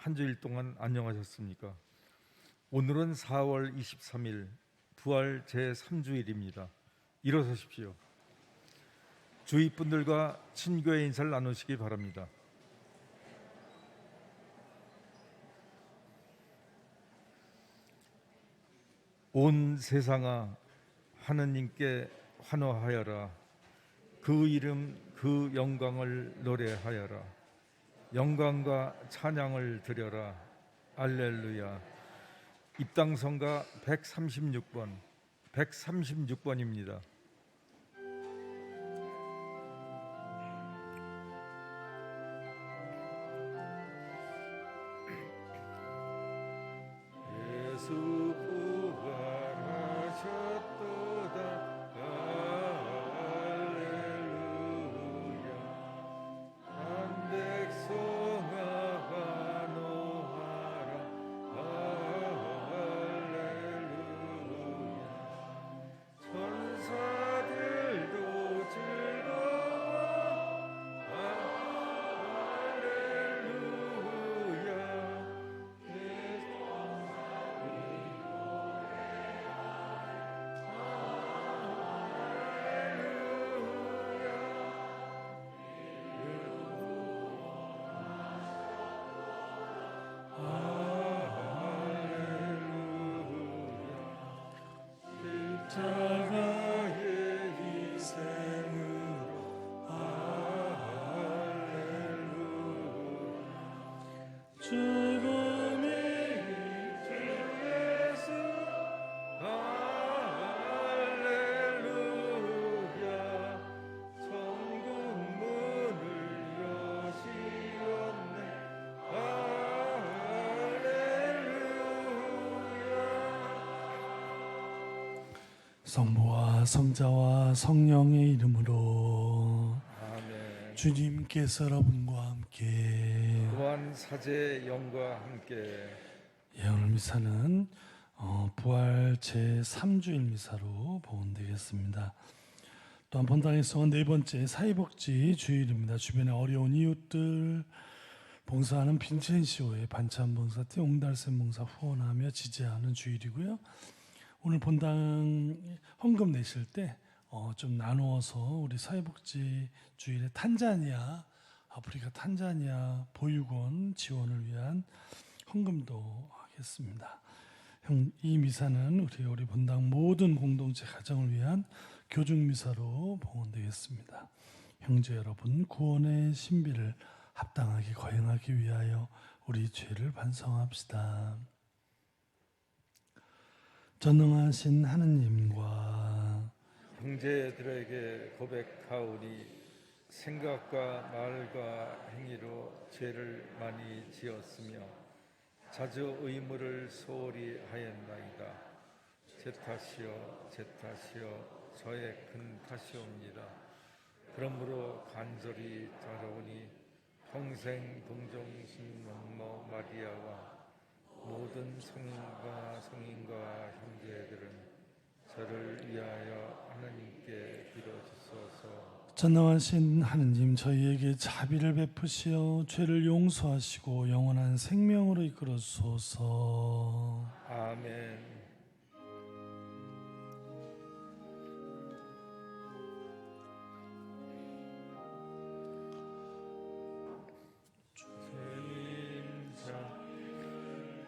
한 주일 동안 안녕하셨습니까? 오늘은 4월 23일 부활 제3주일입니다. 일어서십시오. 주위 분들과 친교의 인사를 나누시기 바랍니다. 온 세상아 하느님께 환호하여라. 그 이름 그 영광을 노래하여라. 영광과 찬양을 드려라. 알렐루야. 입당성가 136번입니다. 예수 부활하셨도다. 할렐루야. 한 백성아 환호하라. 할렐루야. 천사들도 즐거워. 할렐루야. 십자가의 희생으로 할렐루야. 죽음이 주 예수 할렐루야. 천국 문을 여시었네. 성부와 성자와 성령의 이름으로 아멘. 주님께서 여러분과 함께 또한 사제 영과 함께 오늘 미사는 부활 제3주일 미사로 봉헌되겠습니다. 또한 본당의 성은 네 번째 사회복지 주일입니다. 주변에 어려운 이웃들 봉사하는 빈첸시오의 반찬 봉사, 옹달샘 봉사 후원하며 지지하는 주일이고요. 오늘 본당 헌금 내실 때 좀 나누어서 우리 사회복지 주일에 탄자니아, 아프리카 탄자니아 보육원 지원을 위한 헌금도 하겠습니다. 이 미사는 우리 본당 모든 공동체 가정을 위한 교중 미사로 봉헌되겠습니다. 형제 여러분, 구원의 신비를 합당하게 거행하기 위하여 우리 죄를 반성합시다. 전능하신 하느님과 형제들에게 고백하오니 생각과 말과 행위로 죄를 많이 지었으며 자주 의무를 소홀히 하였나이다. 제 탓이요 제 탓이요 저의 큰 탓이옵니다. 그러므로 간절히 자라오니 평생 동정신 막모 마리아와 모든 성인과 형제들은 저를 위하여 하나님께 빌어주소서. 전능하신 하느님, 저희에게 자비를 베푸시어 죄를 용서하시고 영원한 생명으로 이끌어주소서. 아멘. 주님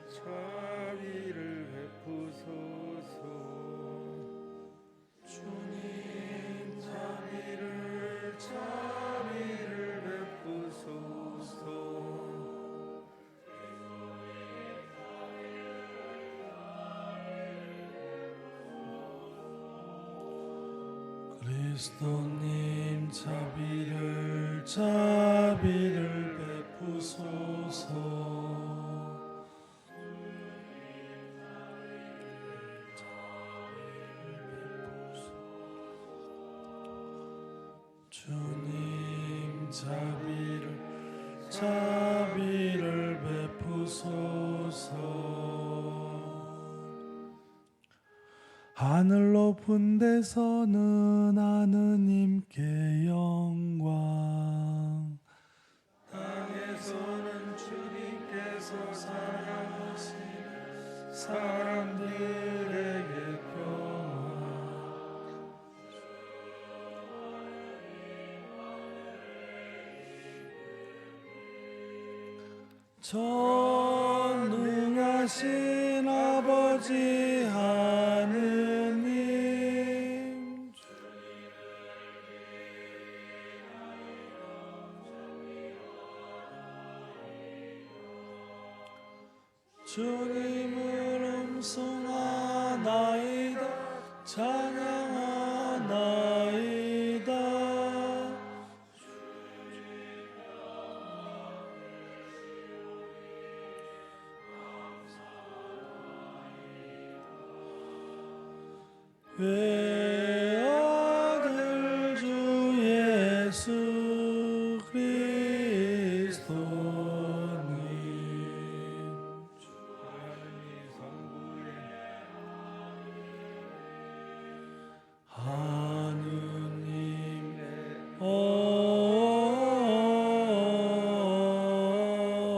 자비를 베푸소서. 주님 자비를 베푸소서. 그리스도님 자비를 베푸소서. 주님 자비를 베푸소서. 하늘 높은 데서는 하느님께 영광, 땅에서는 주님께 주께서 사랑하시는 사람들에게 평화. 전능하신 아버지 하느님, 주님을 음성하나이다, 찬양하나이다. 외아들 주 예수 그리스도님, 하나님 성부에 하느님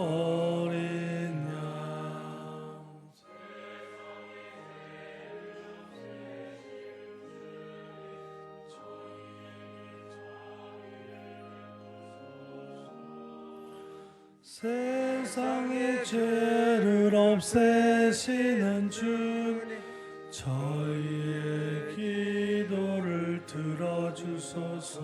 어린 양, 세상의 죄를 없애시는 주님, 저희의 기도를 들어주소서.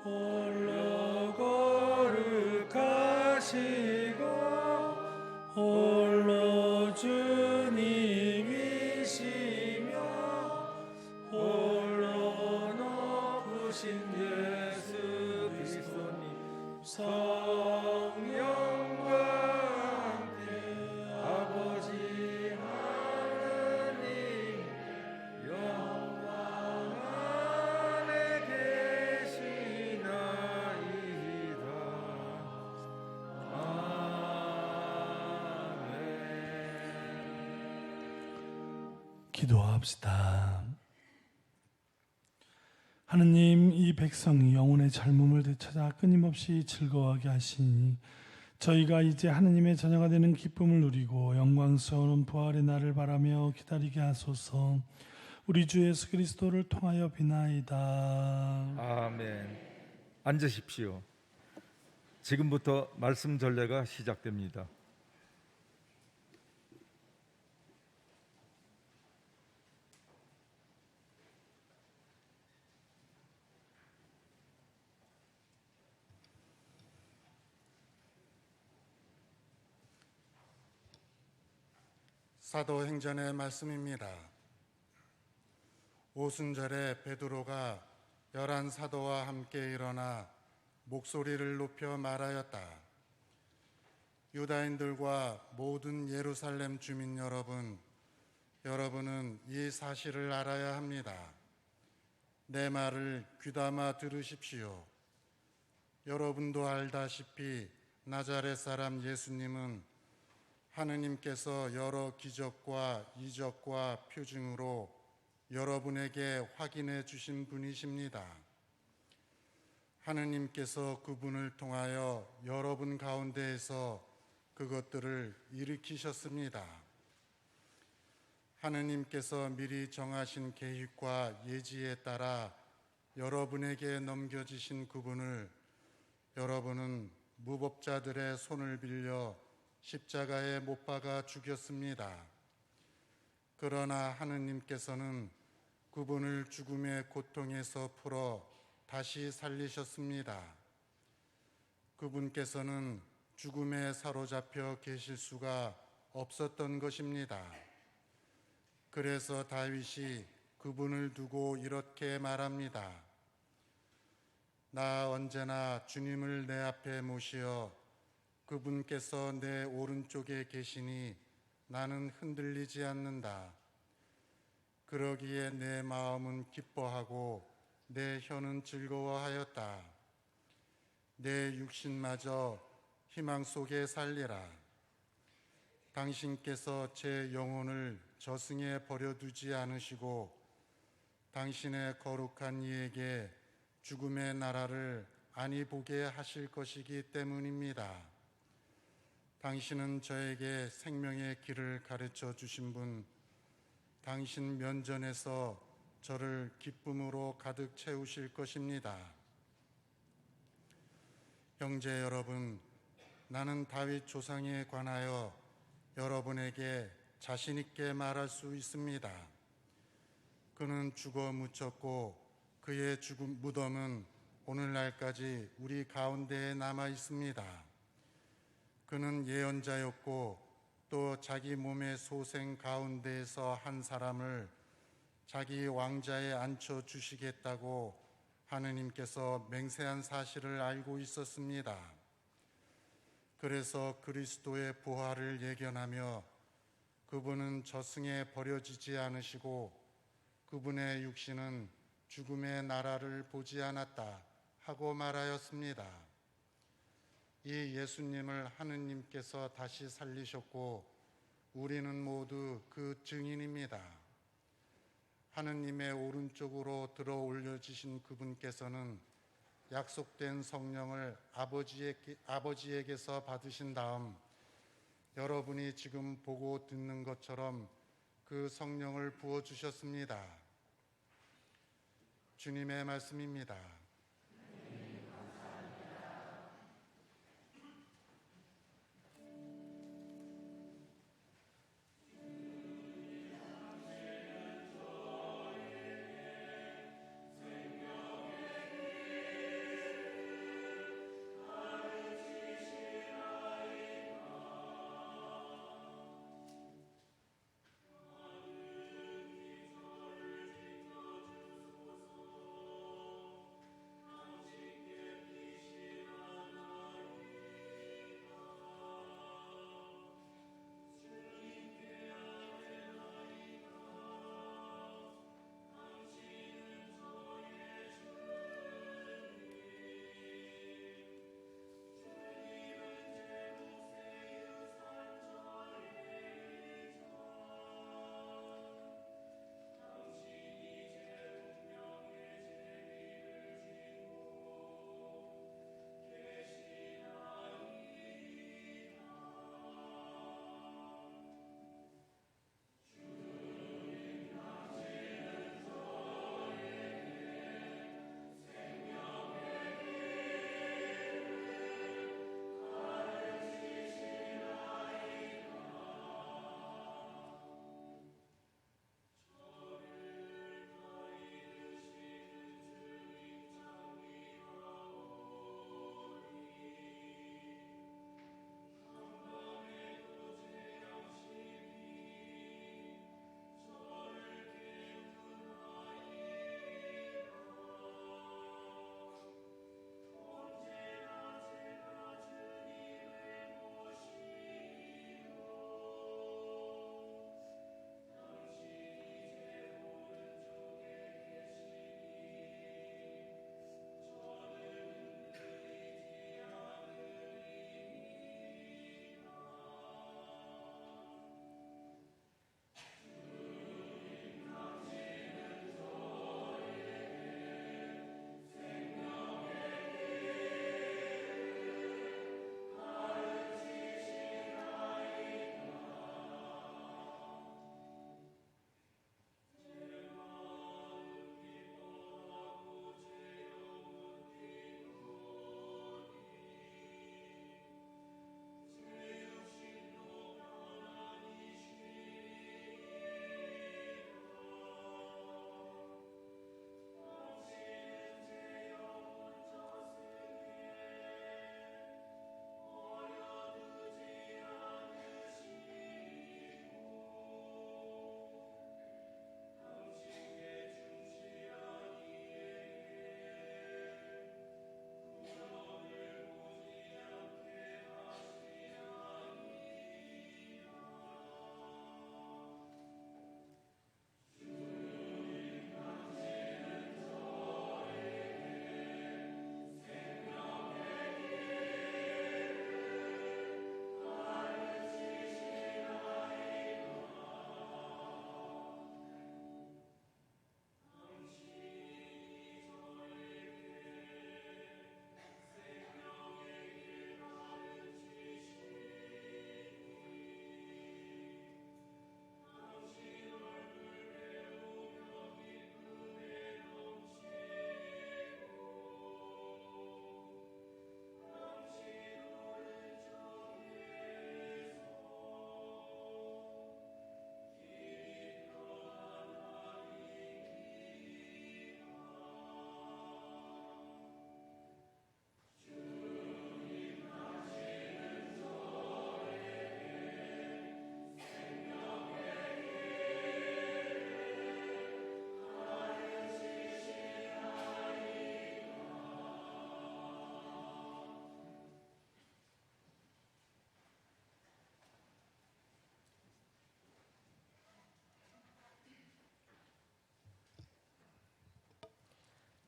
홀로 거룩하시고 홀로 주님이시며 홀로 높으신 예수 그리스도님, 성령과 함께 아버지 하나님 영광 안에 계시나이다. 기도합시다. 하느님, 이 백성이 영혼의 젊음을 되찾아 끊임없이 즐거워하게 하시니 저희가 이제 하느님의 자녀가 되는 기쁨을 누리고 영광스러운 부활의 날을 바라며 기다리게 하소서. 우리 주 예수 그리스도를 통하여 비나이다. 아멘. 앉으십시오. 지금부터 말씀 전례가 시작됩니다. 사도행전의 말씀입니다. 오순절에 베드로가 11 사도와 함께 일어나 목소리를 높여 말하였다. 유다인들과 모든 예루살렘 주민 여러분, 여러분은 이 사실을 알아야 합니다. 내 말을 귀담아 들으십시오. 여러분도 알다시피 나자렛 사람 예수님은 하느님께서 여러 기적과 이적과 표징으로 여러분에게 확인해 주신 분이십니다. 하느님께서 그분을 통하여 여러분 가운데에서 그것들을 일으키셨습니다. 하느님께서 미리 정하신 계획과 예지에 따라 여러분에게 넘겨지신 그분을 여러분은 무법자들의 손을 빌려 십자가에 못 박아 죽였습니다. 그러나 하느님께서는 그분을 죽음의 고통에서 풀어 다시 살리셨습니다. 그분께서는 죽음에 사로잡혀 계실 수가 없었던 것입니다. 그래서 다윗이 그분을 두고 이렇게 말합니다. 나 언제나 주님을 내 앞에 모시어 그분께서 내 오른쪽에 계시니 나는 흔들리지 않는다. 그러기에 내 마음은 기뻐하고 내 혀는 즐거워하였다. 내 육신마저 희망 속에 살리라. 당신께서 제 영혼을 저승에 버려두지 않으시고 당신의 거룩한 이에게 죽음의 나라를 아니 보게 하실 것이기 때문입니다. 당신은 저에게 생명의 길을 가르쳐 주신 분, 당신 면전에서 저를 기쁨으로 가득 채우실 것입니다. 형제 여러분, 나는 다윗 조상에 관하여 여러분에게 자신 있게 말할 수 있습니다. 그는 죽어 묻혔고 그의 죽은 무덤은 오늘날까지 우리 가운데에 남아 있습니다. 그는 예언자였고 또 자기 몸의 소생 가운데에서 한 사람을 자기 왕자에 앉혀 주시겠다고 하느님께서 맹세한 사실을 알고 있었습니다. 그래서 그리스도의 부활을 예견하며 그분은 저승에 버려지지 않으시고 그분의 육신은 죽음의 나라를 보지 않았다 하고 말하였습니다. 이 예수님을 하느님께서 다시 살리셨고 우리는 모두 그 증인입니다. 하느님의 오른쪽으로 들어 올려지신 그분께서는 약속된 성령을 아버지에게서 받으신 다음 여러분이 지금 보고 듣는 것처럼 그 성령을 부어주셨습니다. 주님의 말씀입니다.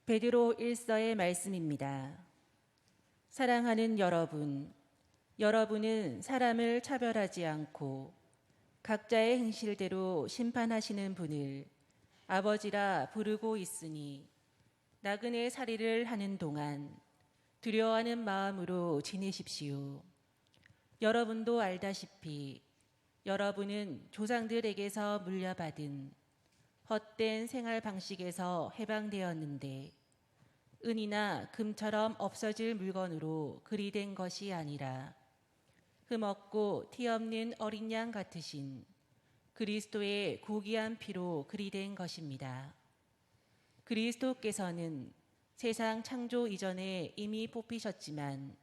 베드로 1서의 말씀입니다. 사랑하는 여러분, 여러분은 사람을 차별하지 않고 각자의 행실대로 심판하시는 분을 아버지라 부르고 있으니 나그네 살이를 하는 동안 두려워하는 마음으로 지내십시오. 여러분도 알다시피 여러분은 조상들에게서 물려받은 헛된 생활 방식에서 해방되었는데 은이나 금처럼 없어질 물건으로 그리 된 것이 아니라 흠없고 티 없는 어린 양 같으신 그리스도의 고귀한 피로 그리 된 것입니다. 그리스도께서는 세상 창조 이전에 이미 뽑히셨지만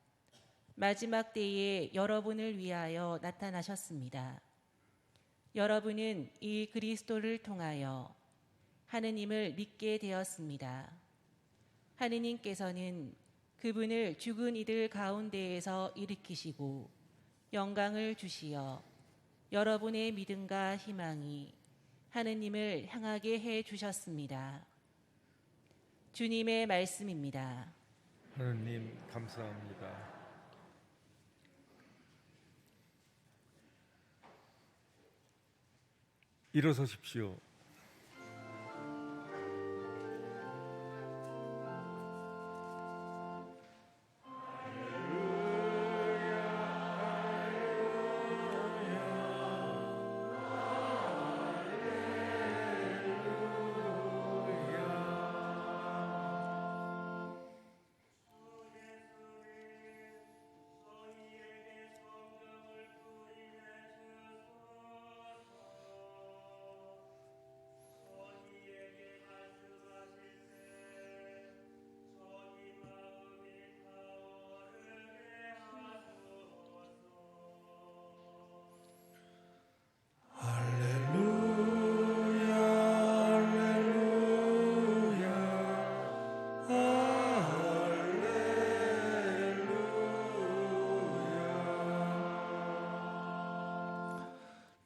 마지막 때에 여러분을 위하여 나타나셨습니다. 여러분은 이 그리스도를 통하여 하느님을 믿게 되었습니다. 하느님께서는 그분을 죽은 이들 가운데에서 일으키시고 영광을 주시어 여러분의 믿음과 희망이 하느님을 향하게 해 주셨습니다. 주님의 말씀입니다. 하느님 감사합니다. 일어서십시오.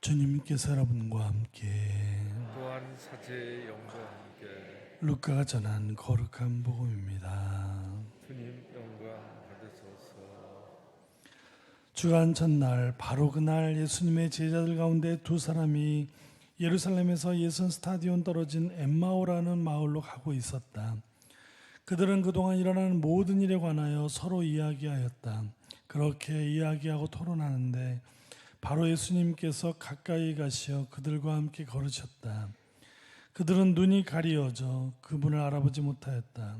주님께서 여러분과 함께 또한 사제의 영과 함께 루카가 전한 거룩한 복음입니다. 주님 영광 받으소서. 주간 첫날 바로 그날 예수님의 제자들 가운데 두 사람이 예루살렘에서 예선 스타디온 떨어진 엠마오라는 마을로 가고 있었다. 그들은 그동안 일어나는 모든 일에 관하여 서로 이야기하였다. 그렇게 이야기하고 토론하는데 바로 예수님께서 가까이 가시어 그들과 함께 걸으셨다. 그들은 눈이 가리어져 그분을 알아보지 못하였다.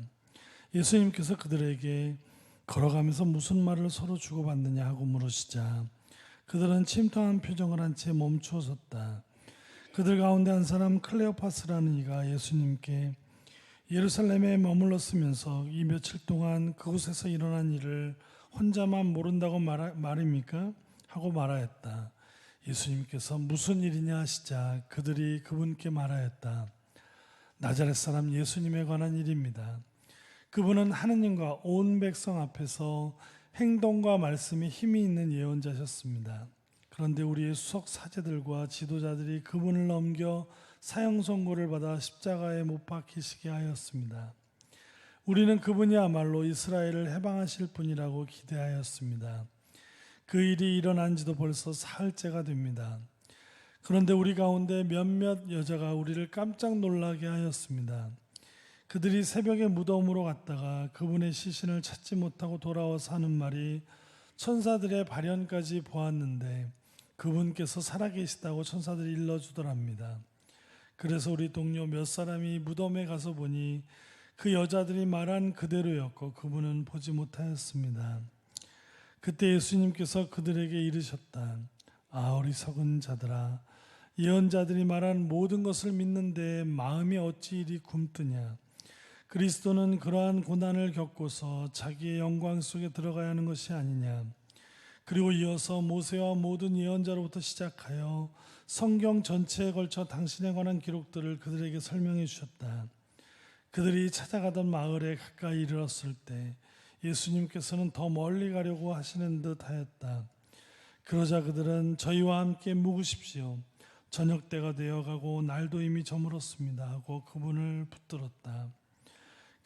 예수님께서 그들에게 걸어가면서 무슨 말을 서로 주고받느냐 하고 물으시자 그들은 침통한 표정을 한 채 멈추어 섰다. 그들 가운데 한 사람 클레오파스라는 이가 예수님께 예루살렘에 머물렀으면서 이 며칠 동안 그곳에서 일어난 일을 혼자만 모른다고 말입니까? 하고 말하였다. 예수님께서 무슨 일이냐 하시자 그들이 그분께 말하였다. 나자렛 사람 예수님에 관한 일입니다. 그분은 하느님과 온 백성 앞에서 행동과 말씀에 힘이 있는 예언자셨습니다. 그런데 우리의 수석 사제들과 지도자들이 그분을 넘겨 사형 선고를 받아 십자가에 못 박히시게 하였습니다. 우리는 그분이야말로 이스라엘을 해방하실 분이라고 기대하였습니다. 그 일이 일어난 지도 벌써 사흘째가 됩니다. 그런데 우리 가운데 몇몇 여자가 우리를 깜짝 놀라게 하였습니다. 그들이 새벽에 무덤으로 갔다가 그분의 시신을 찾지 못하고 돌아와서 하는 말이 천사들의 발현까지 보았는데 그분께서 살아계시다고 천사들이 일러주더랍니다. 그래서 우리 동료 몇 사람이 무덤에 가서 보니 그 여자들이 말한 그대로였고 그분은 보지 못하였습니다. 그때 예수님께서 그들에게 이르셨다. 아, 어리석은 자들아, 예언자들이 말한 모든 것을 믿는데 마음이 어찌 이리 굼뜨냐. 그리스도는 그러한 고난을 겪고서 자기의 영광 속에 들어가야 하는 것이 아니냐. 그리고 이어서 모세와 모든 예언자로부터 시작하여 성경 전체에 걸쳐 당신에 관한 기록들을 그들에게 설명해 주셨다. 그들이 찾아가던 마을에 가까이 이르렀을 때 예수님께서는 더 멀리 가려고 하시는 듯 하였다. 그러자 그들은 저희와 함께 묵으십시오. 저녁 때가 되어가고 날도 이미 저물었습니다 하고 그분을 붙들었다.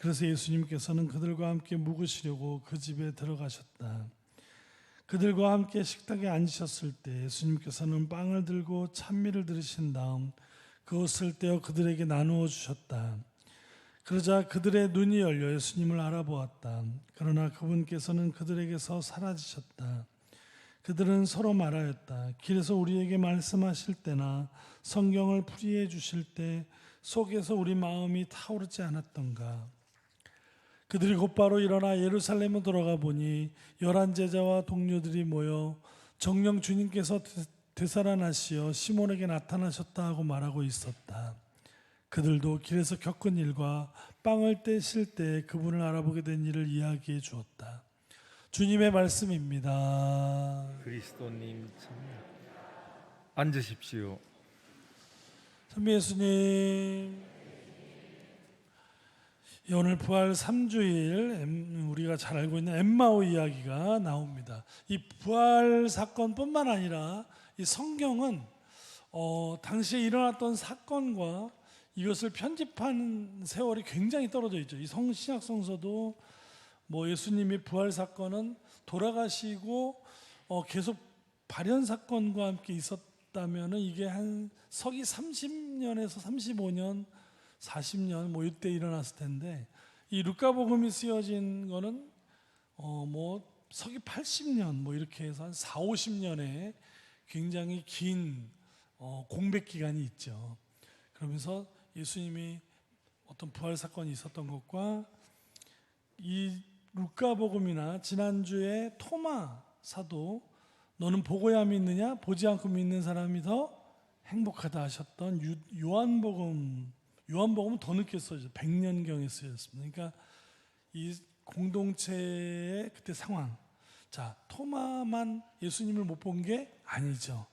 그래서 예수님께서는 그들과 함께 묵으시려고 그 집에 들어가셨다. 그들과 함께 식탁에 앉으셨을 때 예수님께서는 빵을 들고 찬미를 들으신 다음 그것을 떼어 그들에게 나누어 주셨다. 그러자 그들의 눈이 열려 예수님을 알아보았다. 그러나 그분께서는 그들에게서 사라지셨다. 그들은 서로 말하였다. 길에서 우리에게 말씀하실 때나 성경을 풀이해 주실 때 속에서 우리 마음이 타오르지 않았던가. 그들이 곧바로 일어나 예루살렘으로 돌아가 보니 11 제자와 동료들이 모여 정령 주님께서 되살아나시어 시몬에게 나타나셨다 하고 말하고 있었다. 그들도 길에서 겪은 일과 빵을 떼실 때 그분을 알아보게 된 일을 이야기해 주었다. 주님의 말씀입니다. 그리스도님 참 앉으십시오. 선배 예수님, 오늘 부활 3주일 우리가 잘 알고 있는 엠마오 이야기가 나옵니다. 이 부활 사건뿐만 아니라 이 성경은 당시에 일어났던 사건과 이것을 편집한 세월이 굉장히 떨어져 있죠. 이 신약 성서도 뭐 예수님의 부활 사건은 돌아가시고 계속 발현 사건과 함께 있었다면은 이게 한 서기 30년에서 35년, 40년 뭐 이때 일어났을 텐데 이 루카복음이 쓰여진 거는 뭐 서기 80년 뭐 이렇게 해서 한 4, 50년에 굉장히 긴 공백 기간이 있죠. 그러면서 예수님이 어떤 부활 사건이 있었던 것과 이 루카복음이나 지난주에 토마 사도 너는 보고야 믿느냐 보지 않고 믿는 사람이 더 행복하다 하셨던 요한복음은 더 늦게 써졌죠. 100년경에 쓰였습니다. 그러니까 이 공동체의 그때 상황. 자, 토마만 예수님을 못 본 게 아니죠.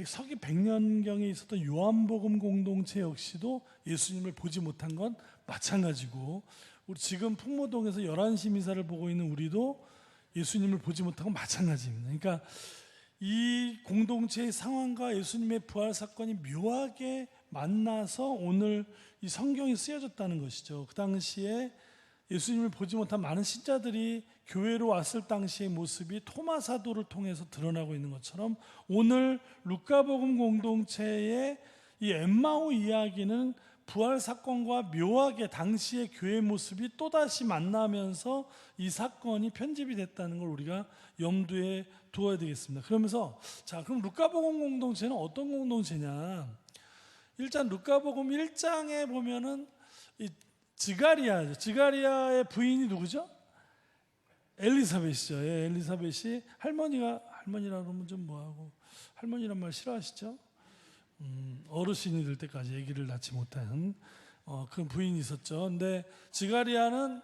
서기 100년경에 있었던 요한복음 공동체 역시도 예수님을 보지 못한 건 마찬가지고 우리 지금 풍무동에서 11시 미사를 보고 있는 우리도 예수님을 보지 못한 건 마찬가지입니다. 그러니까 이 공동체의 상황과 예수님의 부활 사건이 묘하게 만나서 오늘 이 성경이 쓰여졌다는 것이죠. 그 당시에 예수님을 보지 못한 많은 신자들이 교회로 왔을 당시의 모습이 토마 사도를 통해서 드러나고 있는 것처럼 오늘 루카복음 공동체의 이 엠마오 이야기는 부활 사건과 묘하게 당시의 교회 모습이 또다시 만나면서 이 사건이 편집이 됐다는 걸 우리가 염두에 두어야 되겠습니다. 그러면서 자, 그럼 루카복음 공동체는 어떤 공동체냐? 일단 루카복음 1장에 보면은 이 지가리아죠. 지가리아의 부인이 누구죠? 엘리사벳이죠. 예, 엘리사벳이 할머니라 그러면 좀 뭐하고 할머니란 말 싫어하시죠? 어르신이 될 때까지 아기를 낳지 못한 그 부인이 있었죠. 근데 지가리아는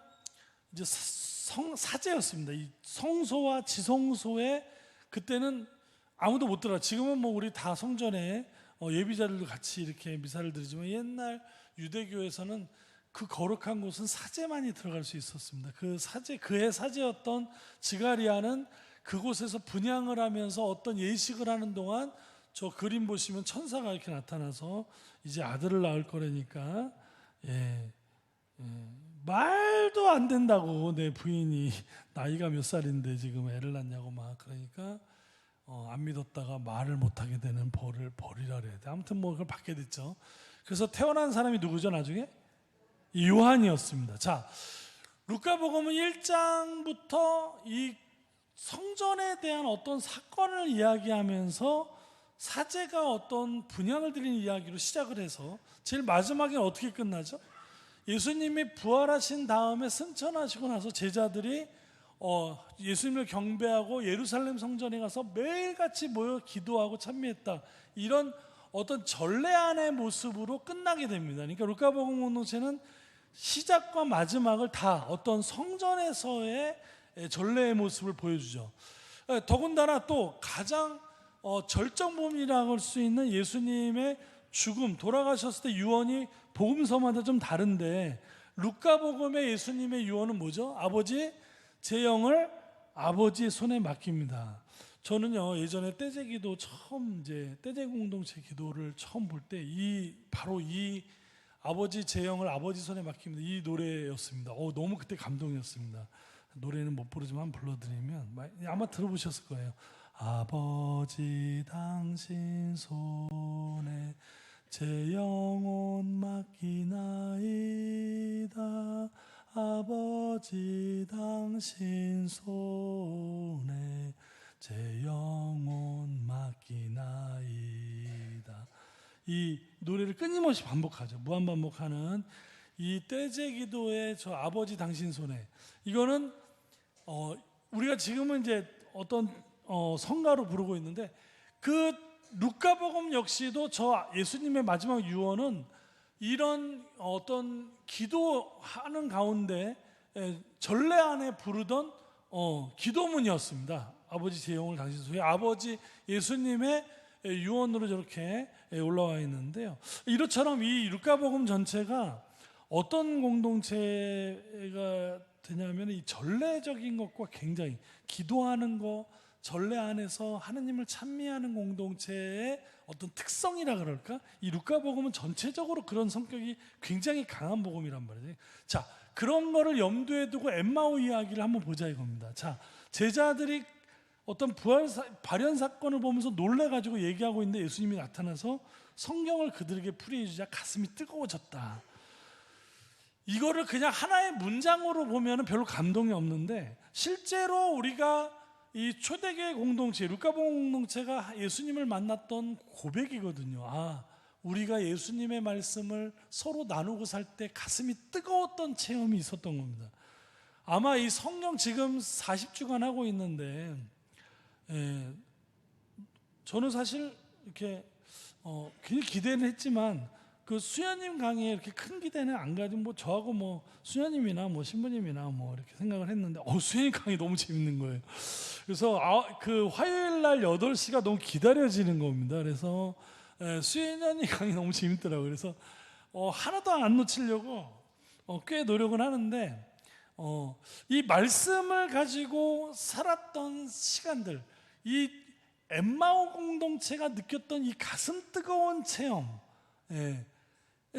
이제 사제였습니다. 이 성소와 지성소에 그때는 아무도 못 들어가. 지금은 뭐 우리 다 성전에 예비자들도 같이 이렇게 미사를 드리지만 옛날 유대교에서는 그 거룩한 곳은 사제만이 들어갈 수 있었습니다. 그의 사제였던 지가리아는 그곳에서 분향을 하면서 어떤 예식을 하는 동안 저 그림 보시면 천사가 이렇게 나타나서 이제 아들을 낳을 거라니까 말도 안 된다고 내 부인이 나이가 몇 살인데 지금 애를 낳냐고 막 그러니까 안 믿었다가 말을 못하게 되는 벌이라 그래야 돼. 아무튼 뭐 그걸 받게 됐죠. 그래서 태어난 사람이 누구죠 나중에? 요한이었습니다. 자, 루카복음은 1장부터 이 성전에 대한 어떤 사건을 이야기하면서 사제가 어떤 분향을 드리는 이야기로 시작을 해서 제일 마지막에 어떻게 끝나죠? 예수님이 부활하신 다음에 승천하시고 나서 제자들이 예수님을 경배하고 예루살렘 성전에 가서 매일같이 모여 기도하고 찬미했다. 이런 어떤 전례안의 모습으로 끝나게 됩니다. 그러니까 루카복음 공동체는 시작과 마지막을 다 어떤 성전에서의 전례의 모습을 보여주죠. 더군다나 또 가장 절정 부분이라고 할 수 있는 예수님의 죽음, 돌아가셨을 때 유언이 복음서마다 좀 다른데 루카복음의 예수님의 유언은 뭐죠? 아버지, 제 영을 아버지의 손에 맡깁니다. 저는요 예전에 떼제기도 처음 떼제 공동체 기도를 처음 볼 때 바로 이 아버지 제 영을 아버지 손에 맡깁니다. 이 노래였습니다. 너무 그때 감동이었습니다. 노래는 못 부르지만 불러드리면 아마 들어보셨을 거예요. 아버지 당신 손에 제 영혼 맡기나이다. 아버지 당신 손에 제 영혼 맡기나이다. 이 노래를 끊임없이 반복하죠. 무한반복하는 이 떼제 기도의 저 아버지 당신 손에, 이거는 우리가 지금은 이제 어떤 성가로 부르고 있는데, 그 루카복음 역시도 저 예수님의 마지막 유언은 이런 어떤 기도하는 가운데 전례 안에 부르던 기도문이었습니다. 아버지 제 영을 당신 손에, 아버지 예수님의 유언으로 저렇게 올라와 있는데요. 이것처럼 이 루카복음 전체가 어떤 공동체가 되냐면 이 전례적인 것과 굉장히 기도하는 거, 전례 안에서 하느님을 찬미하는 공동체의 어떤 특성이라 그럴까? 이 루카복음은 전체적으로 그런 성격이 굉장히 강한 복음이란 말이죠. 자, 그런 거를 염두에 두고 엠마오 이야기를 한번 보자 이겁니다. 자, 제자들이 어떤 발현 사건을 보면서 놀래가지고 얘기하고 있는데 예수님이 나타나서 성경을 그들에게 풀이해 주자 가슴이 뜨거워졌다. 이거를 그냥 하나의 문장으로 보면 별로 감동이 없는데, 실제로 우리가 이 초대교회 공동체, 루카복음 공동체가 예수님을 만났던 고백이거든요. 우리가 예수님의 말씀을 서로 나누고 살 때 가슴이 뜨거웠던 체험이 있었던 겁니다. 아마 이 성경 지금 40주간 하고 있는데, 저는 사실 이렇게 굉장히 기대는 했지만 그 수녀님 강의에 이렇게 큰 기대는 안 가지고 저하고 수녀님이나 신부님이나 이렇게 생각을 했는데 수녀님 강의 너무 재밌는 거예요. 그래서 그 화요일 날 8시가 너무 기다려지는 겁니다. 그래서 수녀님 강의 너무 재밌더라고요. 그래서 하나도 안 놓치려고 꽤 노력은 하는데, 이 말씀을 가지고 살았던 시간들, 이 엠마오 공동체가 느꼈던 이 가슴 뜨거운 체험,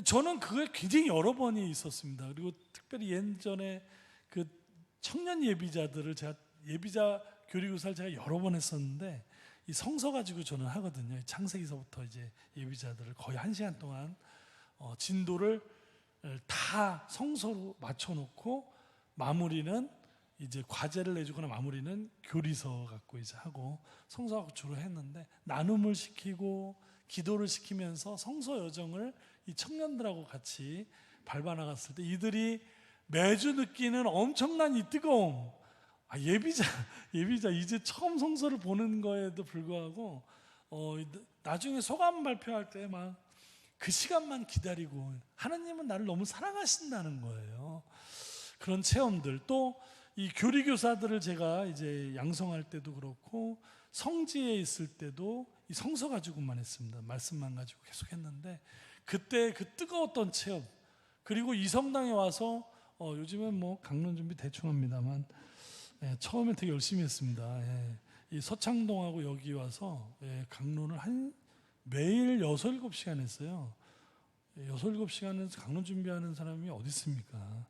저는 그게 굉장히 여러 번이 있었습니다. 그리고 특별히 예전에 그 청년 예비자들을 제가 예비자 교리교사를 제가 여러 번 했었는데, 이 성서 가지고 저는 하거든요. 창세기서부터 이제 예비자들을 거의 1시간 동안 진도를 다 성서로 맞춰놓고 마무리는 이제 과제를 내주거나 마무리는 교리서 갖고 이제 하고 성서 갖고 주로 했는데, 나눔을 시키고 기도를 시키면서 성서 여정을 이 청년들하고 같이 밟아 나갔을 때 이들이 매주 느끼는 엄청난 이 뜨거움, 예비자 이제 처음 성서를 보는 거에도 불구하고 나중에 소감 발표할 때 막 그 시간만 기다리고, 하나님은 나를 너무 사랑하신다는 거예요. 그런 체험들, 또 이 교리교사들을 제가 이제 양성할 때도 그렇고 성지에 있을 때도 이 성서 가지고만 했습니다. 말씀만 가지고 계속 했는데, 그때 그 뜨거웠던 체험, 그리고 이 성당에 와서 요즘은 강론 준비 대충 합니다만 처음에 되게 열심히 했습니다. 이 서창동하고 여기 와서 강론을 매일 6, 7시간 했어요. 6, 7시간은 강론 준비하는 사람이 어디 있습니까?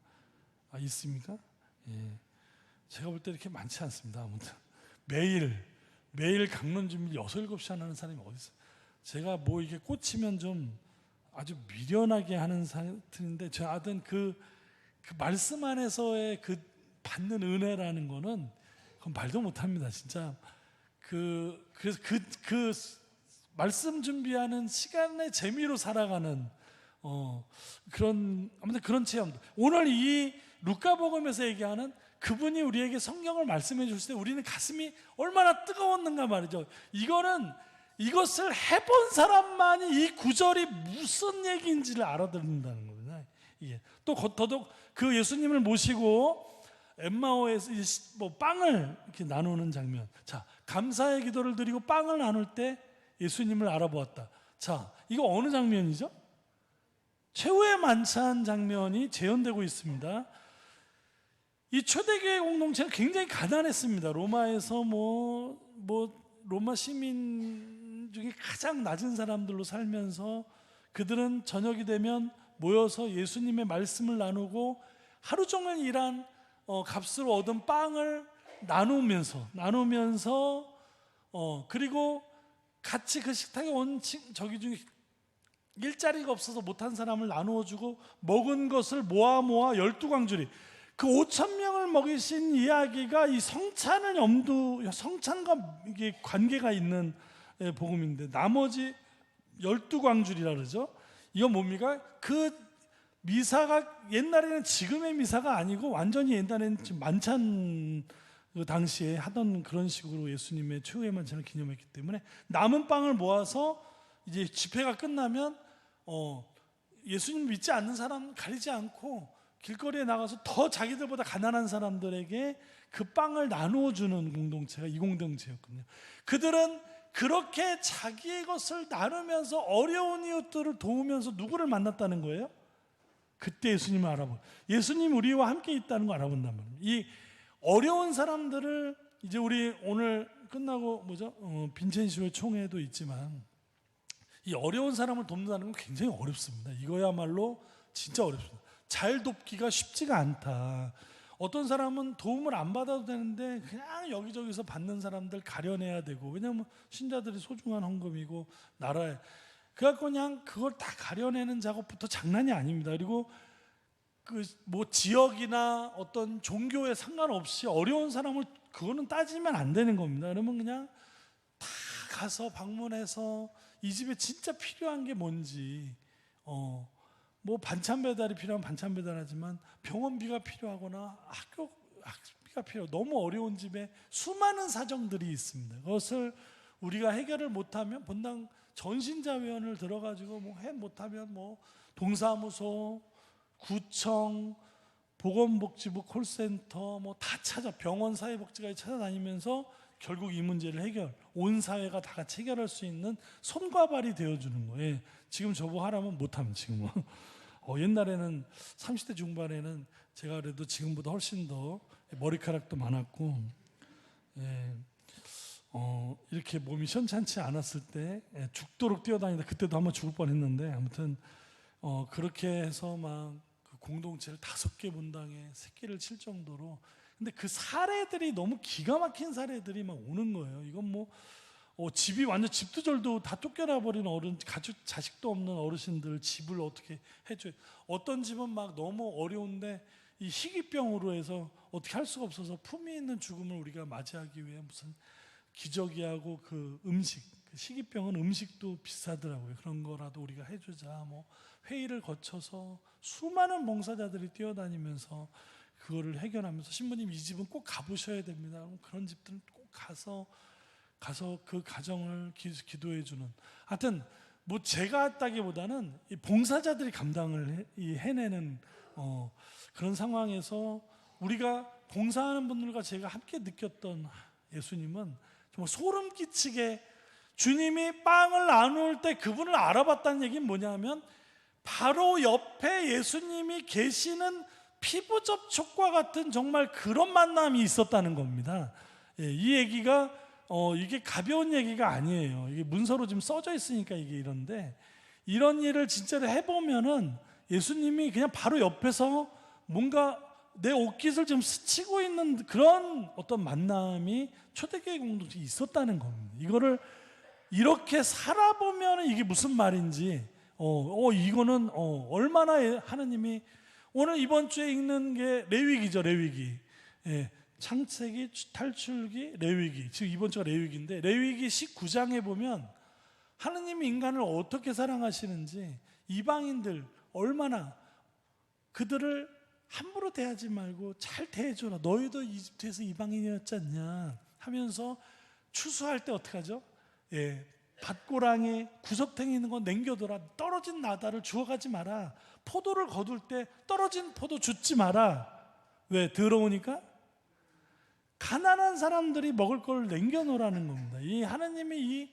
있습니까? 제가 볼 때 이렇게 많지 않습니다. 아무튼 매일 강론 준비 6, 7시간 하는 사람이 어디 있어요? 제가 이게 꽂히면 좀 아주 미련하게 하는 사람인데, 저 아든 그 말씀 안에서의 그 받는 은혜라는 거는 그건 말도 못합니다. 진짜 그래서 그 말씀 준비하는 시간의 재미로 살아가는 아무튼 그런 체험도, 오늘 이 루카복음에서 얘기하는 그분이 우리에게 성경을 말씀해 주실 때 우리는 가슴이 얼마나 뜨거웠는가 말이죠. 이것을 해본 사람만이 이 구절이 무슨 얘기인지를 알아듣는다는 겁니다. 이게 또 더더욱 그 예수님을 모시고 엠마오에서 빵을 이렇게 나누는 장면. 자, 감사의 기도를 드리고 빵을 나눌 때 예수님을 알아보았다. 자, 이거 어느 장면이죠? 최후의 만찬 장면이 재현되고 있습니다. 이 초대교회 공동체가 굉장히 가난했습니다. 로마에서 로마 시민 중에 가장 낮은 사람들로 살면서 그들은 저녁이 되면 모여서 예수님의 말씀을 나누고 하루 종일 일한 값으로 얻은 빵을 나누면서 그리고 같이 그 식탁에 온 저기 중에 일자리가 없어서 못한 사람을 나누어주고 먹은 것을 모아 12광주리, 그 5,000명을 먹이신 이야기가 이 성찬과 이게 관계가 있는 복음인데, 나머지 12광주리라 그러죠. 이건 뭡니까? 그 미사가 옛날에는 지금의 미사가 아니고 완전히 옛날에는 지금 만찬 그 당시에 하던 그런 식으로 예수님의 최후의 만찬을 기념했기 때문에 남은 빵을 모아서 이제 집회가 끝나면 예수님 믿지 않는 사람 가리지 않고 길거리에 나가서 더 자기들보다 가난한 사람들에게 그 빵을 나누어 주는 공동체가 이 공동체였거든요. 그들은 그렇게 자기의 것을 나누면서 어려운 이웃들을 도우면서 누구를 만났다는 거예요? 그때 예수님을 예수님 우리와 함께 있다는 걸 알아본단 말이에요. 이 어려운 사람들을 이제 우리 오늘 끝나고 빈첸시오의 총회도 있지만 이 어려운 사람을 돕는다는 건 굉장히 어렵습니다. 이거야말로 진짜 어렵습니다. 잘 돕기가 쉽지가 않다. 어떤 사람은 도움을 안 받아도 되는데 그냥 여기저기서 받는 사람들 가려내야 되고, 왜냐하면 신자들이 소중한 헌금이고 나라에, 그래갖고 그냥 그걸 다 가려내는 작업부터 장난이 아닙니다. 그리고 그 지역이나 어떤 종교에 상관없이 어려운 사람을 그거는 따지면 안 되는 겁니다. 그러면 그냥 다 가서 방문해서 이 집에 진짜 필요한 게 뭔지, 반찬 배달이 필요하면 반찬 배달하지만 병원비가 필요하거나 학비가 필요하고 너무 어려운 집에 수많은 사정들이 있습니다. 그것을 우리가 해결을 못하면 본당 전신자위원을 들어가지고 못하면 동사무소, 구청, 보건복지부 콜센터 다 찾아, 병원 사회복지까지 찾아다니면서 결국 이 문제를 온 사회가 다 같이 해결할 수 있는 손과 발이 되어주는 거예요. 지금 저보고 하라면 못하면 지금은. 옛날에는 30대 중반에는 제가 그래도 지금보다 훨씬 더 머리카락도 많았고, 이렇게 몸이 시원찮지 않았을 때 죽도록 뛰어다니다 그때도 한번 죽을 뻔했는데, 아무튼 그렇게 해서 그 공동체를 5개 분당에 새끼를 칠 정도로. 근데 그 사례들이 너무 기가 막힌 사례들이 오는 거예요. 이건 집이 완전 집두절도 다 쫓겨나 버린 자식도 없는 어르신들 집을 어떻게 해줘요. 어떤 집은 너무 어려운데 이 희귀병으로 해서 어떻게 할 수가 없어서 품위 있는 죽음을 우리가 맞이하기 위해 무슨 기저귀하고 그 음식, 그 희귀병은 음식도 비싸더라고요. 그런 거라도 우리가 해주자. 회의를 거쳐서 수많은 봉사자들이 뛰어다니면서 그거를 해결하면서, 신부님 이 집은 꼭 가보셔야 됩니다. 그런 집들은 꼭 가서 그 가정을 기도해 주는. 하여튼 제가 했다기보다는 이 봉사자들이 감당을 해내는 그런 상황에서 우리가 봉사하는 분들과 제가 함께 느꼈던 예수님은 정말 소름 끼치게, 주님이 빵을 나눌 때 그분을 알아봤다는 얘기는 뭐냐면 바로 옆에 예수님이 계시는 피부 접촉과 같은 정말 그런 만남이 있었다는 겁니다. 이 얘기가 이게 가벼운 얘기가 아니에요. 이게 문서로 지금 써져 있으니까 이게 이런데, 이런 일을 진짜로 해보면은 예수님이 그냥 바로 옆에서 뭔가 내 옷깃을 좀 스치고 있는 그런 어떤 만남이 초대교회 공동체에 있었다는 겁니다. 이거를 이렇게 살아보면 이게 무슨 말인지, 이거는 얼마나 하느님이, 오늘 이번 주에 읽는 게 레위기죠. 레위기. 창세기, 탈출기, 레위기. 지금 이번 주가 레위기인데, 레위기 19장에 보면 하느님이 인간을 어떻게 사랑하시는지, 이방인들 얼마나 그들을 함부로 대하지 말고 잘 대해줘라. 너희도 이집트에서 이방인이었지 않냐 하면서 추수할 때 어떻게 하죠? 밭고랑에 구석탱이 있는 건 남겨둬라. 떨어진 나다를 주워가지 마라. 포도를 거둘 때 떨어진 포도 줍지 마라. 왜? 더러우니까? 가난한 사람들이 먹을 걸 남겨놓으라는 겁니다. 이 하나님이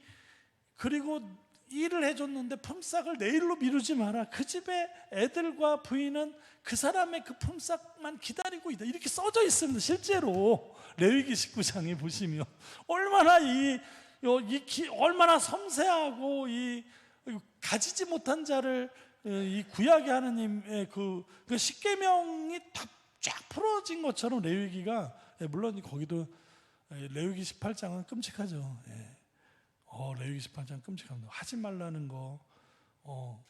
그리고 일을 해줬는데 품삯을 내일로 미루지 마라. 그 집의 애들과 부인은 그 사람의 그 품삯만 기다리고 있다. 이렇게 써져 있습니다. 실제로 레위기 19장에 보시면 얼마나 얼마나 섬세하고 가지지 못한 자를 이 구약의 하나님의 그 십계명이 쫙 풀어진 것처럼 레위기가, 물론 거기도 레위기 18장은 끔찍하죠. 레위기 18장 끔찍합니다. 하지 말라는 거,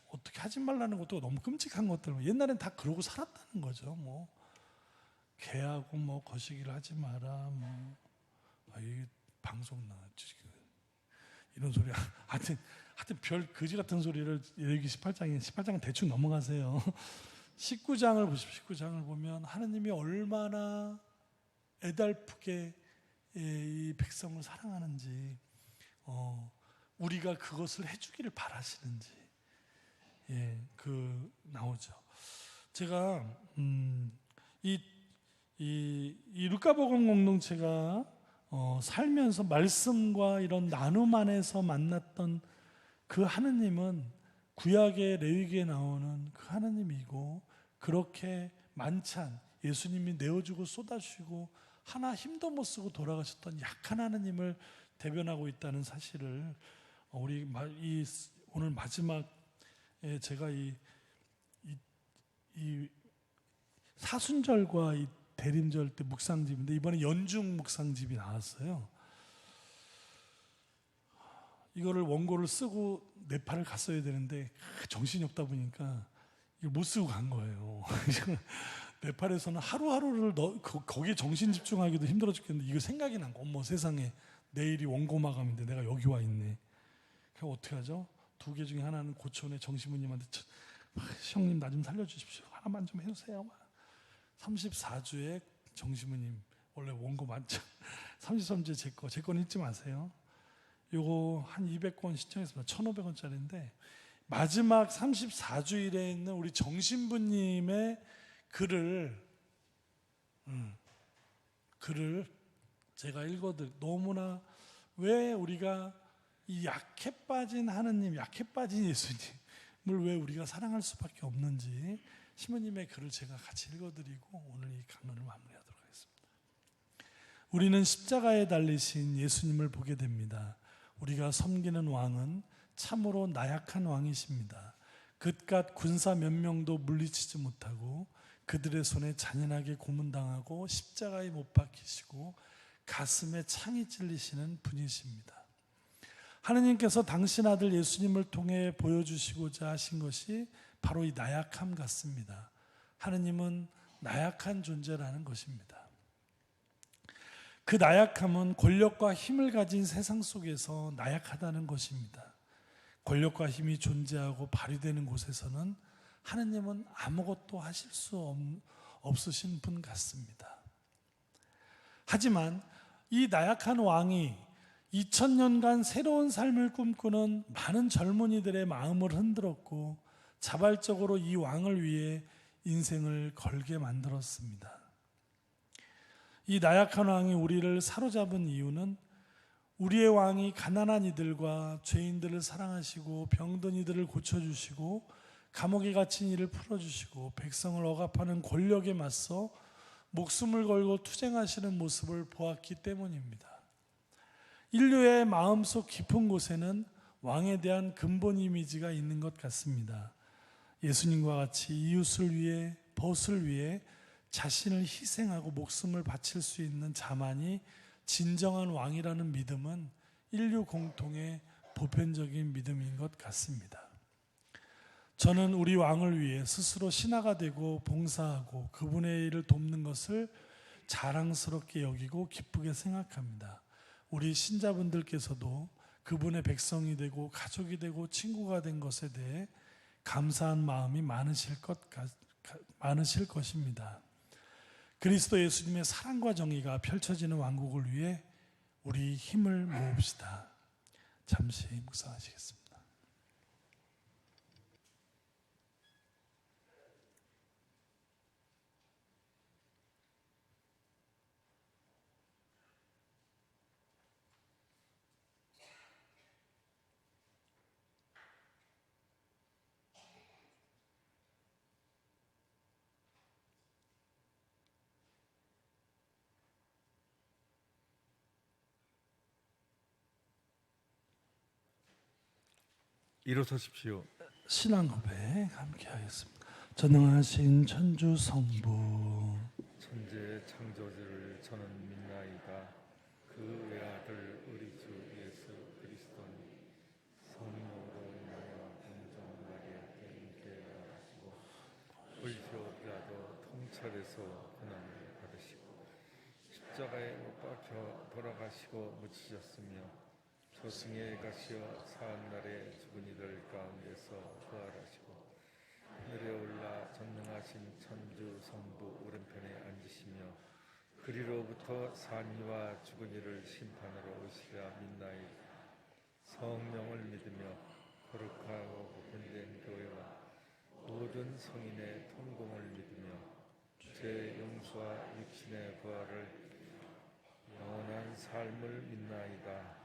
어떻게 하지 말라는 것도 너무 끔찍한 것들. 옛날엔 다 그러고 살았다는 거죠. 뭐 개하고 뭐 거시기를 하지 마라. 뭐 이 방송 나왔지 이런 소리. 하여튼 별 거지 같은 소리를 레위기 18장은 대충 넘어가세요. 19장을 보십시오. 19장을 보면 하나님이 얼마나 애달프게 이 백성을 사랑하는지, 우리가 그것을 해주기를 바라시는지, 나오죠. 제가 이 루카복음 공동체가 살면서 말씀과 이런 나눔 안에서 만났던 그 하느님은 구약의 레위기에 나오는 그 하나님이고, 그렇게 만찬 예수님이 내어주고 쏟아주시고 하나 힘도 못 쓰고 돌아가셨던 약한 하나님을 대변하고 있다는 사실을 우리 오늘 마지막에 제가 이 사순절과 이 대림절 때 묵상집인데, 이번에 연중 묵상집이 나왔어요. 이거를 원고를 쓰고 네팔을 갔어야 되는데 정신이 없다 보니까 이걸 못 쓰고 간 거예요. 네팔에서는 하루하루를 거기에 정신 집중하기도 힘들어 죽겠는데, 이거 생각이 난 거. 어머 세상에, 내일이 원고 마감인데 내가 여기 와 있네. 그럼 어떻게 하죠? 2개 중에 하나는 고촌의 정신부님한테 형님 나 좀 살려주십시오. 하나만 좀 해주세요. 34주에 정신부님 원래 원고 많죠. 33주에 제 건 읽지 마세요. 요거 한 200권 신청했습니다. 1,500원짜리인데 마지막 34주일에 있는 우리 정신부님의 글을 제가 너무나 왜 우리가 이 약해 빠진 하느님, 약해 빠진 예수님을 왜 우리가 사랑할 수밖에 없는지 신부님의 글을 제가 같이 읽어드리고 오늘 이 강론을 마무리하도록 하겠습니다. 우리는 십자가에 달리신 예수님을 보게 됩니다. 우리가 섬기는 왕은 참으로 나약한 왕이십니다. 그깟 군사 몇 명도 물리치지 못하고 그들의 손에 잔인하게 고문당하고 십자가에 못 박히시고 가슴에 창이 찔리시는 분이십니다. 하느님께서 당신 아들 예수님을 통해 보여주시고자 하신 것이 바로 이 나약함 같습니다. 하느님은 나약한 존재라는 것입니다. 그 나약함은 권력과 힘을 가진 세상 속에서 나약하다는 것입니다. 권력과 힘이 존재하고 발휘되는 곳에서는 하느님은 아무것도 하실 수 없으신 분 같습니다. 하지만 이 나약한 왕이 2000년간 새로운 삶을 꿈꾸는 많은 젊은이들의 마음을 흔들었고 자발적으로 이 왕을 위해 인생을 걸게 만들었습니다. 이 나약한 왕이 우리를 사로잡은 이유는 우리의 왕이 가난한 이들과 죄인들을 사랑하시고 병든 이들을 고쳐주시고 감옥에 갇힌 이를 풀어주시고 백성을 억압하는 권력에 맞서 목숨을 걸고 투쟁하시는 모습을 보았기 때문입니다. 인류의 마음속 깊은 곳에는 왕에 대한 근본 이미지가 있는 것 같습니다. 예수님과 같이 이웃을 위해, 벗을 위해 자신을 희생하고 목숨을 바칠 수 있는 자만이 진정한 왕이라는 믿음은 인류 공통의 보편적인 믿음인 것 같습니다. 저는 우리 왕을 위해 스스로 신하가 되고 봉사하고 그분의 일을 돕는 것을 자랑스럽게 여기고 기쁘게 생각합니다. 우리 신자분들께서도 그분의 백성이 되고 가족이 되고 친구가 된 것에 대해 감사한 마음이 많으실 것입니다. 그리스도 예수님의 사랑과 정의가 펼쳐지는 왕국을 위해 우리 힘을 모읍시다. 잠시 묵상하시겠습니다. 일어서십시오. 신앙 고백 함께 하겠습니다. 전능하신 천주 성부 천재 창조주를 저는 믿나이다. 그 외아들 우리 주 예수 그리스도니 성령으로 인하여 공정 마리아께 잉태하시고 본시오 빌라도 통찰에서 고난을 받으시고 십자가에 못 박혀 돌아가시고 묻히셨으며 조승에 가시어 사흘날에 죽은 이들 가운데서 부활하시고 하늘에 올라 전능하신 천주 성부 오른편에 앉으시며 그리로부터 산이와 죽은 이를 심판하러 오시라 믿나이. 성령을 믿으며 거룩하고 복음된 교회와 모든 성인의 통공을 믿으며 죄 용서와 육신의 부활을 영원한 삶을 믿나이다.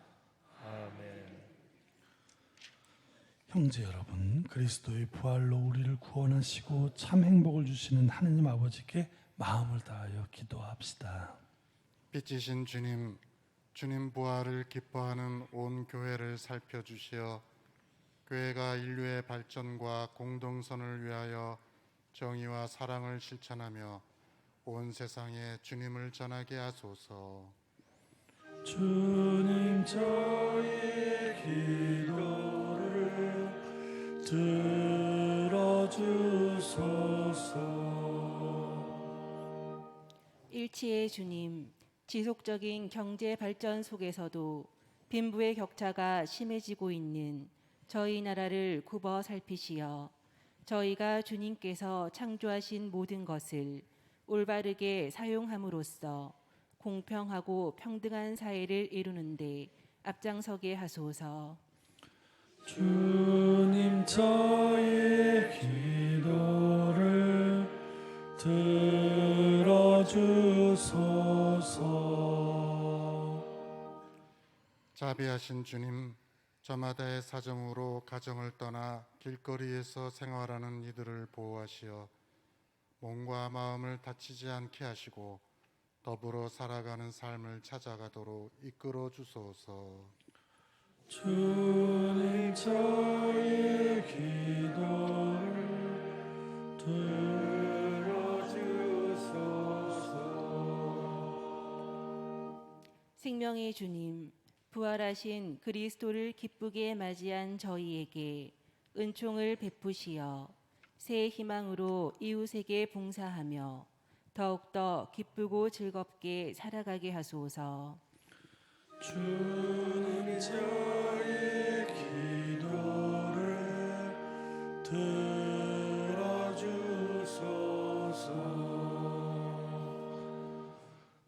아멘. 형제 여러분, 그리스도의 부활로 우리를 구원하시고 참 행복을 주시는 하느님 아버지께 마음을 다하여 기도합시다. 빚지신 주님, 주님 부활을 기뻐하는 온 교회를 살펴주시어 교회가 인류의 발전과 공동선을 위하여 정의와 사랑을 실천하며 온 세상에 주님을 전하게 하소서. 주님 저의 기도를 들어주소서. 일치의 주님, 지속적인 경제 발전 속에서도 빈부의 격차가 심해지고 있는 저희 나라를 굽어 살피시어 저희가 주님께서 창조하신 모든 것을 올바르게 사용함으로써 공평하고 평등한 사회를 이루는 데 앞장서게 하소서. 주님 저의 기도를 들어주소서. 자비하신 주님, 저마다의 사정으로 가정을 떠나 길거리에서 생활하는 이들을 보호하시어 몸과 마음을 다치지 않게 하시고 더불어 살아가는 삶을 찾아가도록 이끌어 주소서. 주님 저의 기도를 들어주소서. 생명의 주님, 부활하신 그리스도를 기쁘게 맞이한 저희에게 은총을 베푸시어 새 희망으로 이웃에게 봉사하며 더욱더 기쁘고 즐겁게 살아가게 하소서. 주님 저의 기도를 들어주소서.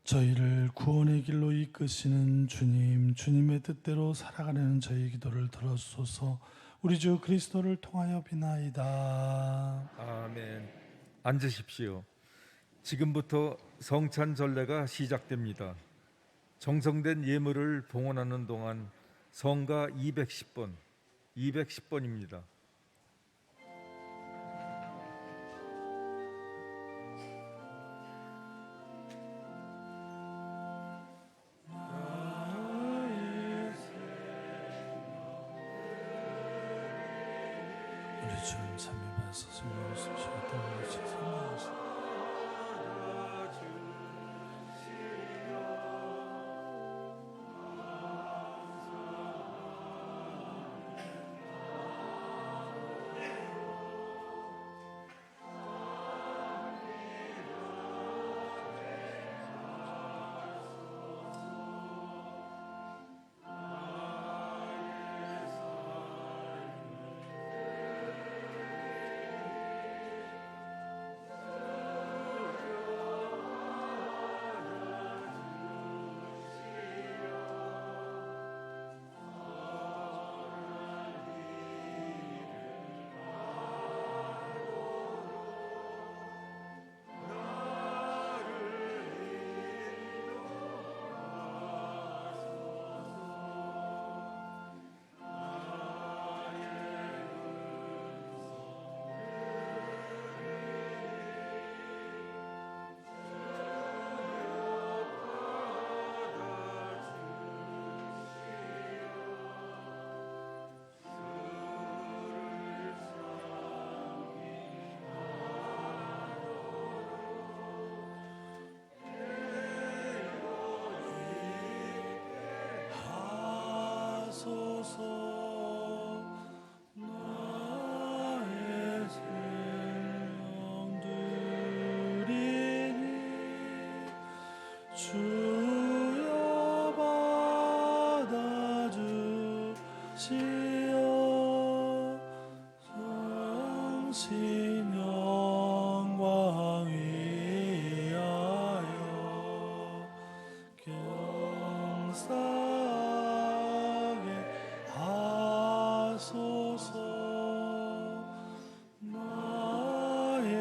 저희를 구원의 길로 이끄시는 주님, 주님의 뜻대로 살아가려는 저희 기도를 들어주소서. 우리 주 그리스도를 통하여 비나이다. 아멘. 앉으십시오. 지금부터 성찬 전례가 시작됩니다. 정성된 예물을 봉헌하는 동안 성가 210번입니다. 우리 주님 참여 받으소서. 하소서. 나의 생명들이니 주여 받아주시오. 성신 영광 위하여 경사하게 하소서. 나의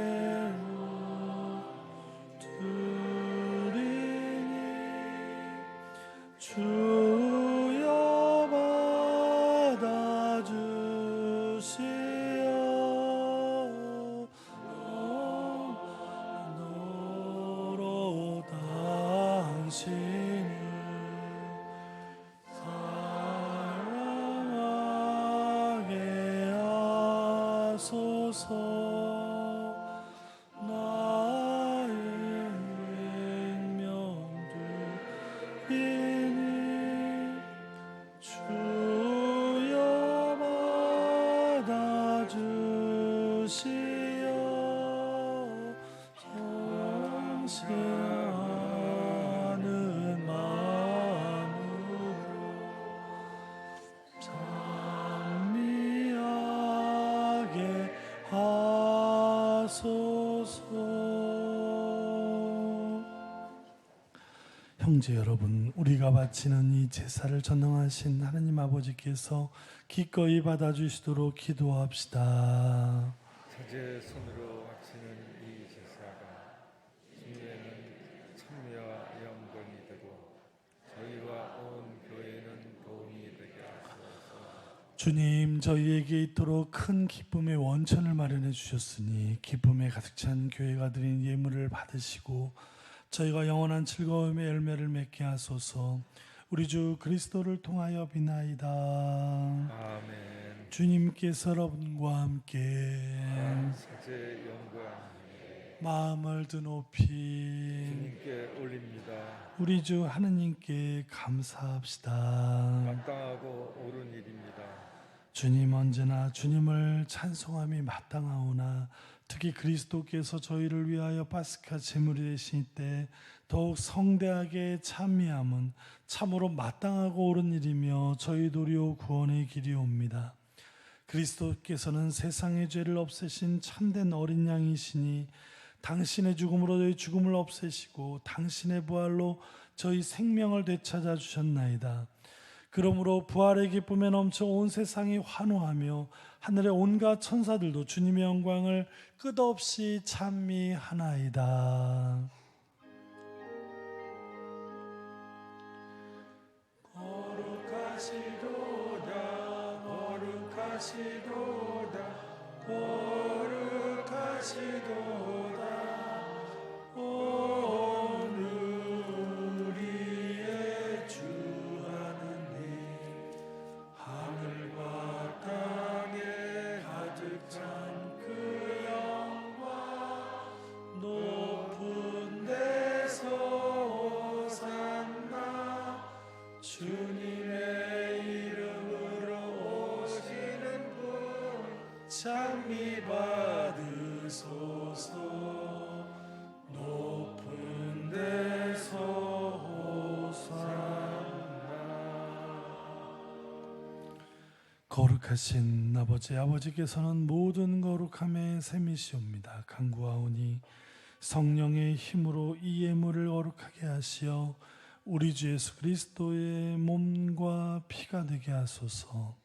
롯들이니 주여 받아주시오. 너로 당신을 사랑하게 하소서. 나의 생명들이니 주여 받아주시오. 성실하는 마음으로 찬미하게 하소서. 형제 여러분, 우리가 바치는 이 제사를 전능하신 하나님 아버지께서 기꺼이 받아주시도록 기도합시다. 자제 손으로 바치는 이 제사가 주님에는 찬미와 영광이 되고 저희와 온 교회는 도움이 되게 하소서. 주님, 저희에게 있도록 큰 기쁨의 원천을 마련해 주셨으니 기쁨에 가득 찬 교회가 드린 예물을 받으시고 저희가 영원한 즐거움의 열매를 맺게 하소서. 우리 주 그리스도를 통하여 비나이다. 아멘. 주님께서 여러분과 함께 사제 영광 마음을 드높이 주님께 올립니다. 우리 주 하느님께 감사합시다. 마땅하고 옳은 일입니다. 주님, 언제나 주님을 찬송함이 마땅하오나 특히 그리스도께서 저희를 위하여 파스카 제물이 되신 때 더욱 성대하게 찬미함은 참으로 마땅하고 옳은 일이며 저희 도리오 구원의 길이옵니다. 그리스도께서는 세상의 죄를 없애신 참된 어린 양이시니 당신의 죽음으로 저희 죽음을 없애시고 당신의 부활로 저희 생명을 되찾아 주셨나이다. 그러므로 부활의 기쁨에 넘쳐 온 세상이 환호하며 하늘의 온갖 천사들도 주님의 영광을 끝없이 찬미하나이다. 거룩하시도다 거룩하시도다 거룩하시도다 온 우리의 주 하느님 하늘과 땅에 가득 찬 그 영광 높은 데서 호산나 주님의 이름으로 오시는 분 찬미 받으소서. 높은 데서 호산나. 거룩하신 아버지께서는 모든 거룩함의 셈이시옵니다. 간구하오니 성령의 힘으로 이 예물을 거룩하게 하시어 우리 주 예수 그리스도의 몸과 피가 되게 하소서.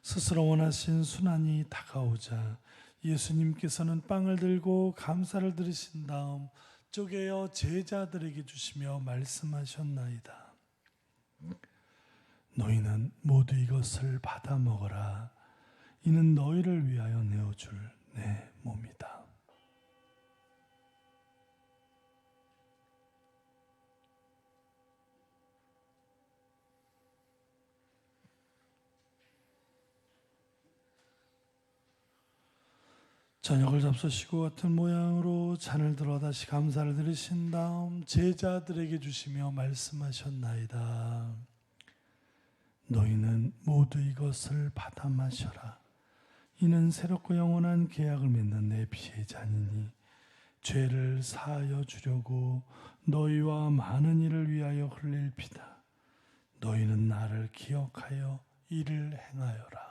스스로 원하신 순환이 다가오자 예수님께서는 빵을 들고 감사를 드리신 다음 쪼개어 제자들에게 주시며 말씀하셨나이다. 너희는 모두 이것을 받아 먹어라. 이는 너희를 위하여 내어줄 내 몸이다. 저녁을 잡수시고 같은 모양으로 잔을 들어 다시 감사를 드리신 다음 제자들에게 주시며 말씀하셨나이다. 너희는 모두 이것을 받아 마셔라. 이는 새롭고 영원한 계약을 맺는 내 피의 잔이니 죄를 사하여 주려고 너희와 많은 이를 위하여 흘릴 피다. 너희는 나를 기억하여 이를 행하여라.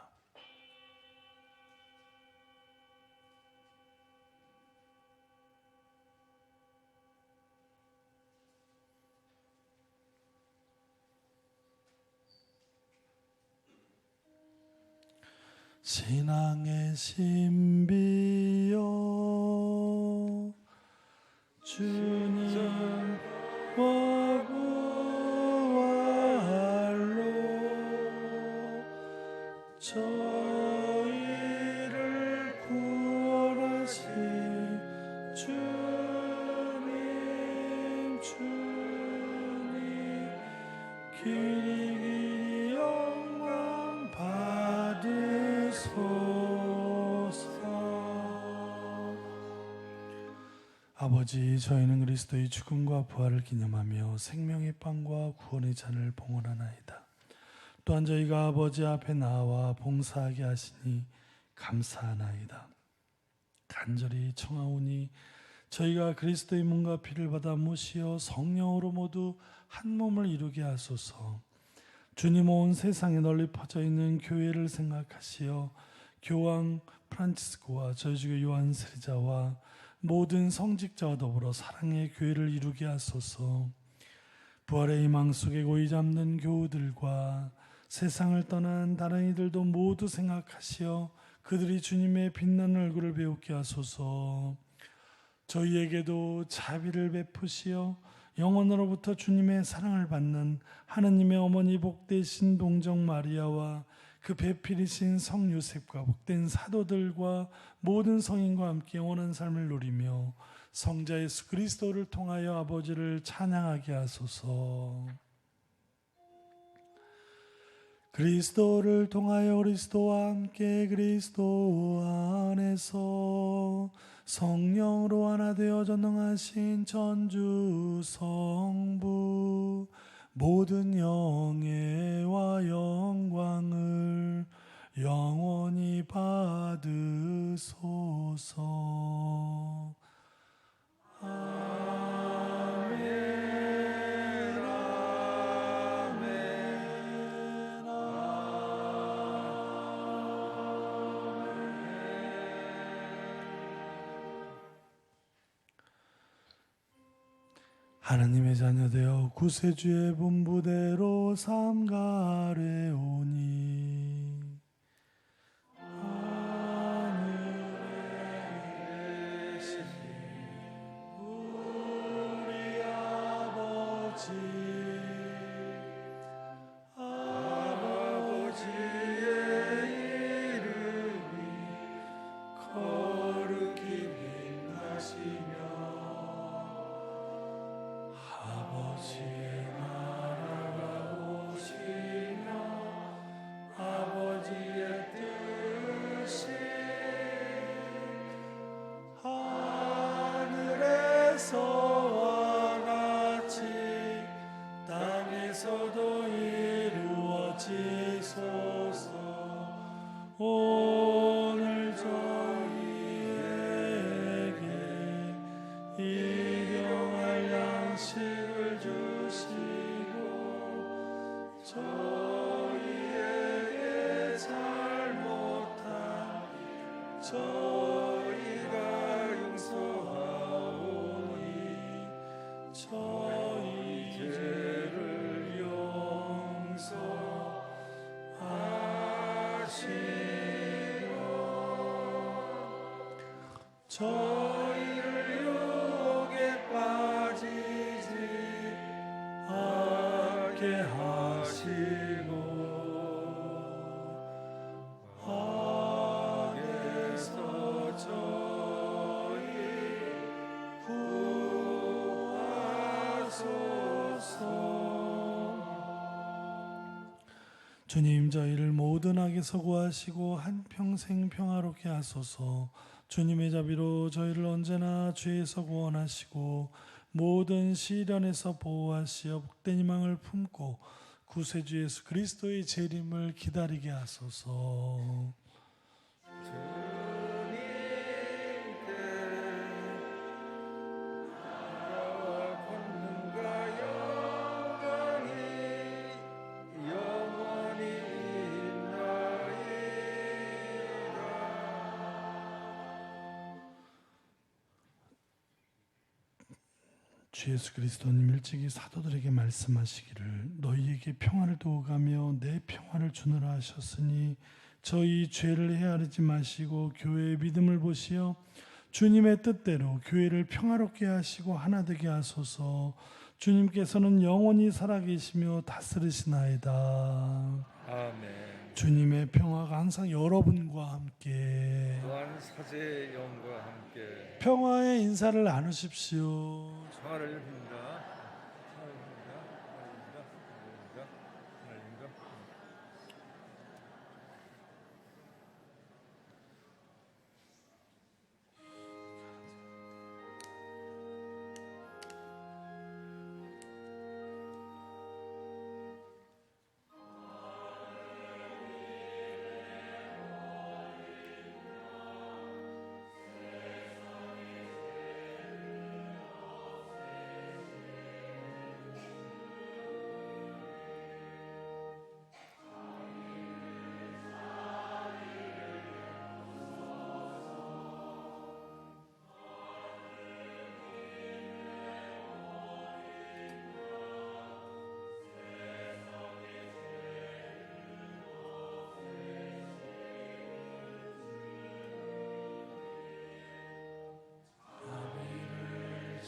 신앙의 신비여 주님 구할로 저희를 구원하신 주님 길이 영광 받으소서. 아버지, 저희는 그리스도의 죽음과 부활을 기념하며 생명의 빵과 구원의 잔을 봉헌하나이다. 또한 저희가 아버지 앞에 나와 봉사하게 하시니 감사하나이다. 간절히 청하오니 저희가 그리스도의 몸과 피를 받아 모시어 성령으로 모두 한 몸을 이루게 하소서. 주님, 온 세상에 널리 퍼져 있는 교회를 생각하시어 교황 프란치스코와 저희 주교 요한 세리자와 모든 성직자와 더불어 사랑의 교회를 이루게 하소서. 부활의 희망 속에 고이 잡는 교우들과 세상을 떠난 다른 이들도 모두 생각하시어 그들이 주님의 빛나는 얼굴을 배우게 하소서. 저희에게도 자비를 베푸시어 영원으로부터 주님의 사랑을 받는 하느님의 어머니 복되신 동정 마리아와 그 배필이신 성 요셉과 복된 사도들과 모든 성인과 함께 영원한 삶을 누리며 성자 예수 그리스도를 통하여 아버지를 찬양하게 하소서. 그리스도를 통하여 그리스도와 함께 그리스도 안에서 성령으로 하나 되어 전능하신 전주 성부 모든 영예와 영광을 영원히 받으소서. 아멘, 아멘, 하느님의 자녀되어 구세주의 분부대로 삼가래오니 하늘에 계신 우리 아버지 아버지의 이름이 거룩히 빛나시며 아버지의 나라가 오시며 아버지의 뜻이 하늘에서와 같이 땅에서도 이루어지소서. 오늘 저희에게 일용할 양식을 주시고 저희에게 잘못한 저희가 용서하오니 저희 죄를 용서하시고 저희를 유혹에 빠지지 않게 하시고 악에서 저희 구하소서. 주님, 저희를 모든 악에서 구하시고 한평생 평화롭게 하소서. 주님의 자비로 저희를 언제나 죄에서 구원하시고 모든 시련에서 보호하시어 복된 희망을 품고 구세주 예수 그리스도의 재림을 기다리게 하소서. 주 예수 그리스도님 일찍이 사도들에게 말씀하시기를 너희에게 평화를 두고 가며 내 평화를 주노라 하셨으니 저희 죄를 헤아리지 마시고 교회의 믿음을 보시어 주님의 뜻대로 교회를 평화롭게 하시고 하나 되게 하소서. 주님께서는 영원히 살아계시며 다스리시나이다. 아멘. 주님의 평화가 항상 여러분과 함께 또한 사제의 영과 함께 평화의 인사를 나누십시오. 평화를 빕니다.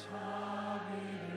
하나님입니다.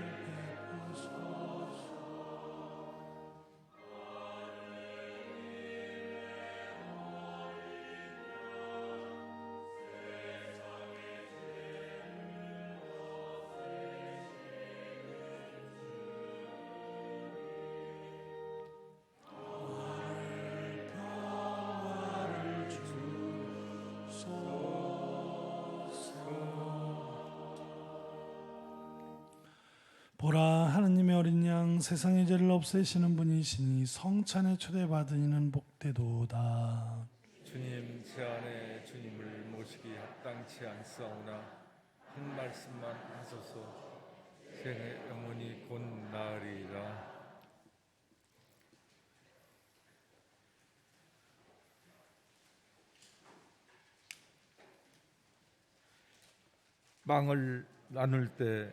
보라, 하느님의 어린 양 세상의 죄를 없애시는 분이시니 성찬에 초대받은 이는 복되도다. 주님 제 안에 주님을 모시기 합당치 않사오나 한 말씀만 하소서. 제 영혼이 곧 나으리라. 빵을 나눌 때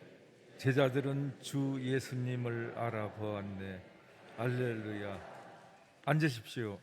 제자들은 주 예수님을 알아보았네. 할렐루야. 앉으십시오.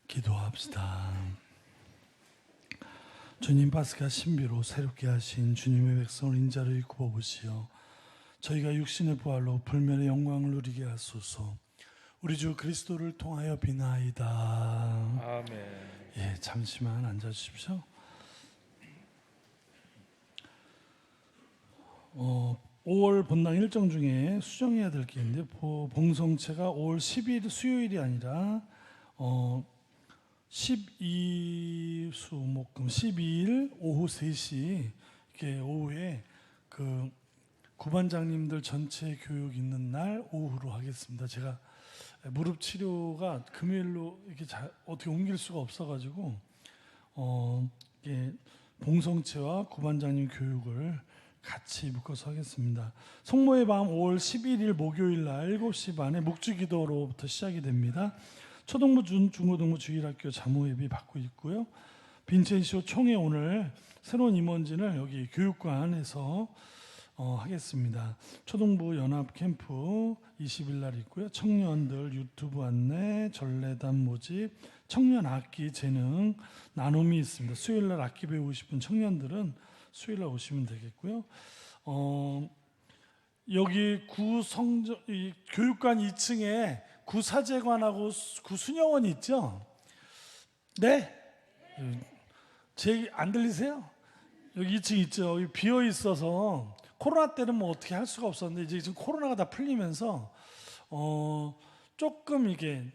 기도합시다. 주님, 파스카 신비로 새롭게 하신 주님의 백성을 인자로 굽어보시어 저희가 육신의 부활로 불멸의 영광을 누리게 하소서. 우리 주 그리스도를 통하여 비나이다. 아멘. 예, 잠시만 앉아주십시오. 5월 본당 일정 중에 수정해야 될 게 있는데, 봉성체가 5월 10일 수요일이 아니라 12수목금 12일 오후 3시 이렇게 오후에 그 구반장님들 전체 교육 있는 날 오후로 하겠습니다. 제가 무릎 치료가 금요일로 이렇게 어떻게 옮길 수가 없어가지고 이게 봉성체와 구반장님 교육을 같이 묶어서 하겠습니다. 성모의 밤 5월 11일 목요일 날 7시 반에 묵주기도로부터 시작이 됩니다. 초등부, 중고등부 주일학교 자모예비 받고 있고요. 빈첸시오 총회 오늘 새로운 임원진을 여기 교육관에서 하겠습니다. 초등부 연합 캠프 20일 날 있고요. 청년들 유튜브 안내, 전래단 모집, 청년 악기 재능 나눔이 있습니다. 수요일 날 악기 배우고 싶은 청년들은 수요일 날 오시면 되겠고요. 여기 이 교육관 2층에 구사제관하고 구수녀원이 있죠? 네? 제 안 들리세요? 여기 2층 있죠? 여기 비어 있어서 코로나 때는 뭐 어떻게 할 수가 없었는데 이제 지금 코로나가 다 풀리면서 조금 이게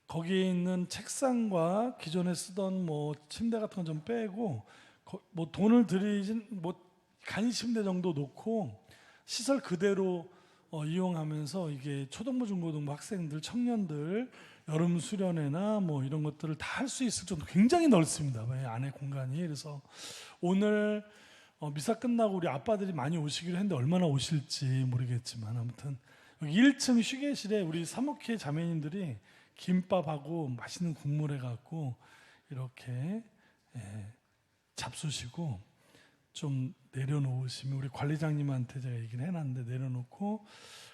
거기에 있는 책상과 기존에 쓰던 뭐 침대 같은 건 좀 빼고 뭐 돈을 들이진 뭐 간이침대 정도 놓고 시설 그대로 이용하면서 이게 초등부 중고등부 학생들 청년들 여름 수련회나 뭐 이런 것들을 다 할 수 있을 정도 굉장히 넓습니다. 안에 공간이. 그래서 오늘 미사 끝나고 우리 아빠들이 많이 오시기로 했는데 얼마나 오실지 모르겠지만 아무튼 여기 1층 휴게실에 우리 사목회 자매님들이 김밥하고 맛있는 국물 해갖고 이렇게 잡수시고 좀 내려놓으시면 우리 관리장님한테 제가 얘기를 해놨는데 내려놓고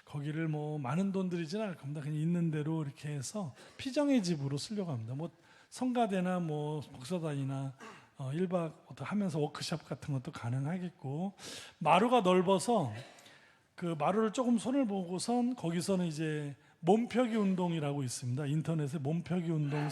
거기를 뭐 많은 돈 들이지는 않을 겁니다. 그냥 있는 대로 이렇게 해서 피정의 집으로 쓰려고 합니다. 뭐 성가대나 뭐 복사단이나 1박 하면서 워크숍 같은 것도 가능하겠고 마루가 넓어서 그 마루를 조금 손을 보고선 거기서는 이제 몸펴기 운동이라고 있습니다. 인터넷에 몸펴기 운동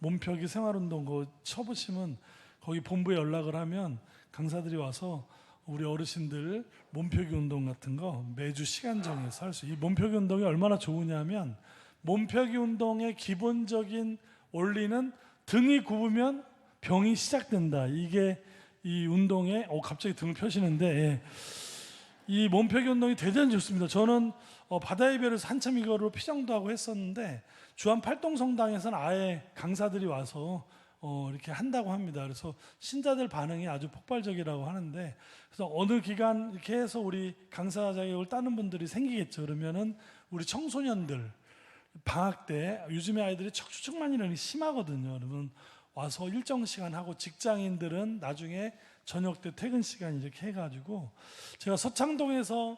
몸펴기 생활운동 그거 쳐보시면 거기 본부에 연락을 하면 강사들이 와서 우리 어르신들 몸펴기 운동 같은 거 매주 시간 정해서 할 수. 이 몸펴기 운동이 얼마나 좋으냐면 몸펴기 운동의 기본적인 원리는 등이 굽으면 병이 시작된다. 이게 이 운동의 갑자기 등을 펴시는데 이 몸펴기 운동이 대단히 좋습니다. 저는 바다의 별에서 한참 이거로 피정도 하고 했었는데 주한 팔동성당에서는 아예 강사들이 와서 이렇게 한다고 합니다. 그래서 신자들 반응이 아주 폭발적이라고 하는데 그래서 어느 기간 이렇게 해서 우리 강사 자격을 따는 분들이 생기겠죠. 그러면은 우리 청소년들 방학 때 요즘에 아이들이 척추측만이라는 게 심하거든요. 그러면 와서 일정 시간 하고 직장인들은 나중에 저녁 때 퇴근 시간 이렇게 해가지고 제가 서창동에서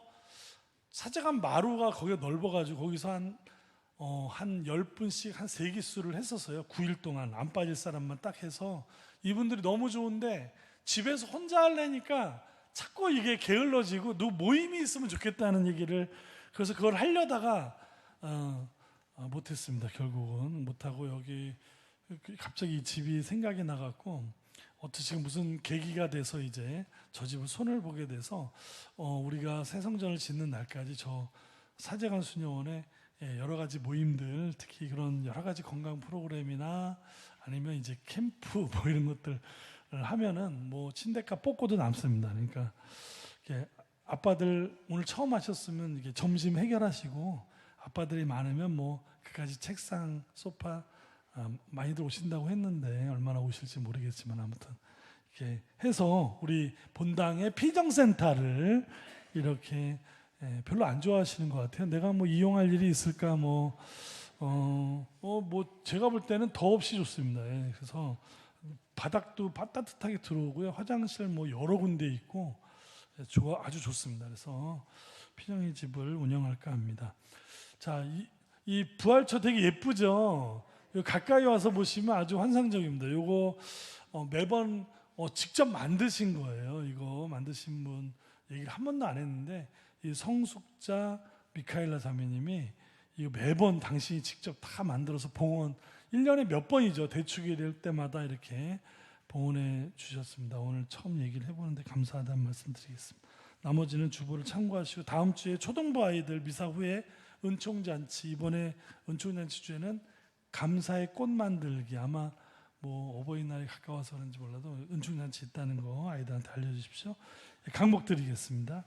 사제관 마루가 거기가 넓어가지고 거기서 한 10분씩 한 3기수를 했었어요. 9일 동안 안 빠질 사람만 딱 해서 이분들이 너무 좋은데 집에서 혼자 하려니까 자꾸 이게 게을러지고 누구 모임이 있으면 좋겠다는 얘기를 그래서 그걸 하려다가 못했습니다. 결국은 못하고 여기 갑자기 이 집이 생각이 나갖고 어떻게 무슨 계기가 돼서 이제 저 집을 손을 보게 돼서 우리가 새 성전을 짓는 날까지 저 사제관 수녀원에 여러 가지 모임들 특히 그런 여러 가지 건강 프로그램이나 아니면 이제 캠프 뭐 이런 것들을 하면은 뭐 침대값 뽑고도 남습니다. 그러니까 아빠들 오늘 처음 하셨으면 이게 점심 해결하시고 아빠들이 많으면 뭐 그까지 책상 소파 많이들 오신다고 했는데 얼마나 오실지 모르겠지만 아무튼 이렇게 해서 우리 본당의 피정센터를 이렇게 별로 안 좋아하시는 것 같아요. 내가 뭐 이용할 일이 있을까 뭐 제가 볼 때는 더없이 좋습니다. 그래서 바닥도 따뜻하게 들어오고요. 화장실 뭐 여러 군데 있고 아주 좋습니다. 그래서 피정의 집을 운영할까 합니다. 자, 이 부활처 되게 예쁘죠? 요 가까이 와서 보시면 아주 환상적입니다. 요거 매번 직접 만드신 거예요. 이거 만드신 분 얘기를 한 번도 안 했는데 이 성숙자 미카엘라 자매님이 이거 매번 당신이 직접 다 만들어서 봉헌 1년에 몇 번이죠. 대축이 될 때마다 이렇게 봉헌해 주셨습니다. 오늘 처음 얘기를 해보는데 감사하다는 말씀 드리겠습니다. 나머지는 주보를 참고하시고 다음 주에 초등부 아이들 미사 후에 은총잔치, 이번에 은총잔치 주에는 감사의 꽃 만들기, 아마 뭐 어버이날이 가까워서 그런지 몰라도 은총잔치 있다는 거 아이들한테 알려주십시오. 강복 드리겠습니다.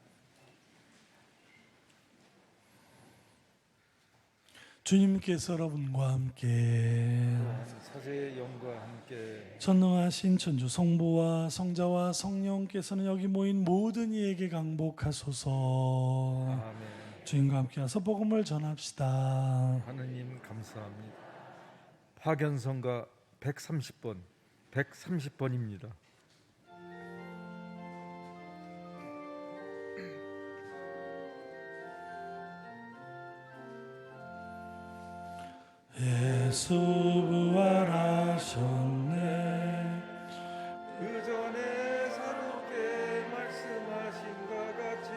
주님께서 여러분과 함께 사제의 영과 함께 전능하신 천주 성부와 성자와 성령께서는 여기 모인 모든 이에게 강복하소서. 아멘. 주님과 함께하서 복음을 전합시다. 하느님 감사합니다. 파견성가 130번 130번입니다. 예수 부활하셨네. 그 전에 사도께 말씀하신 것 같이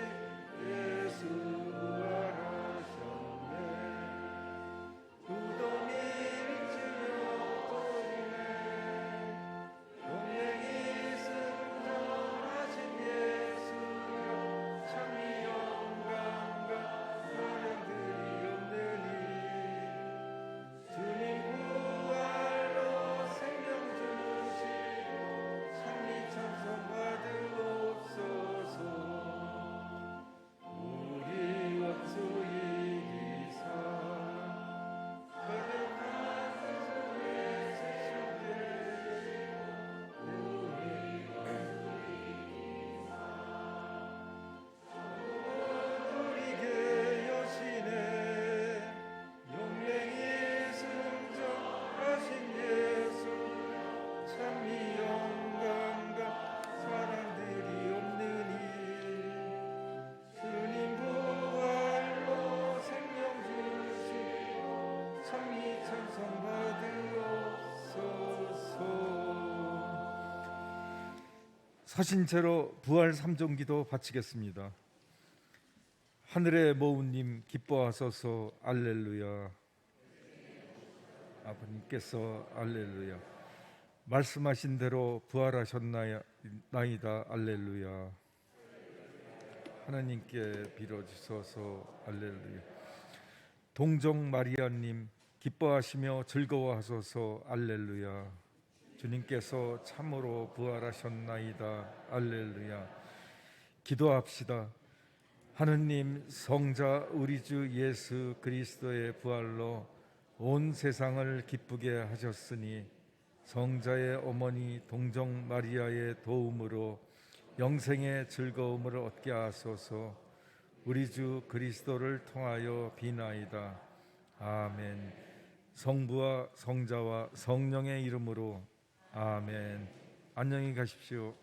예수 부활하셨네. 무덤이 비치며 떠오르네. 용맹이 승천하신 예수여 참이 영광과 찬양들이 없느니 주님 부활로 생명 주시고 참이 찬송 받으옵소서. 우리 원수 이기사 거듭난 세상에 세상되시고 우리 우리게 여시네. 용맹이 승천하신 예수 참이 영광과 사랑들이 없느니 주님 부활로 생명 주시고 참이 찬송 받으옵소서. 서신 채로 부활 삼종기도 바치겠습니다. 하늘의 모우님 기뻐하소서. 알렐루야. 아버님께서 알렐루야. 말씀하신 대로 부활하셨나이다. 알렐루야. 하나님께 빌어주소서. 알렐루야. 동정 마리아님 기뻐하시며 즐거워하소서. 알렐루야. 주님께서 참으로 부활하셨나이다. 알렐루야. 기도합시다. 하느님, 성자 우리 주 예수 그리스도의 부활로 온 세상을 기쁘게 하셨으니 성자의 어머니 동정 마리아의 도움으로 영생의 즐거움을 얻게 하소서. 우리 주 그리스도를 통하여 비나이다. 아멘. 성부와 성자와 성령의 이름으로 아멘. 안녕히 가십시오.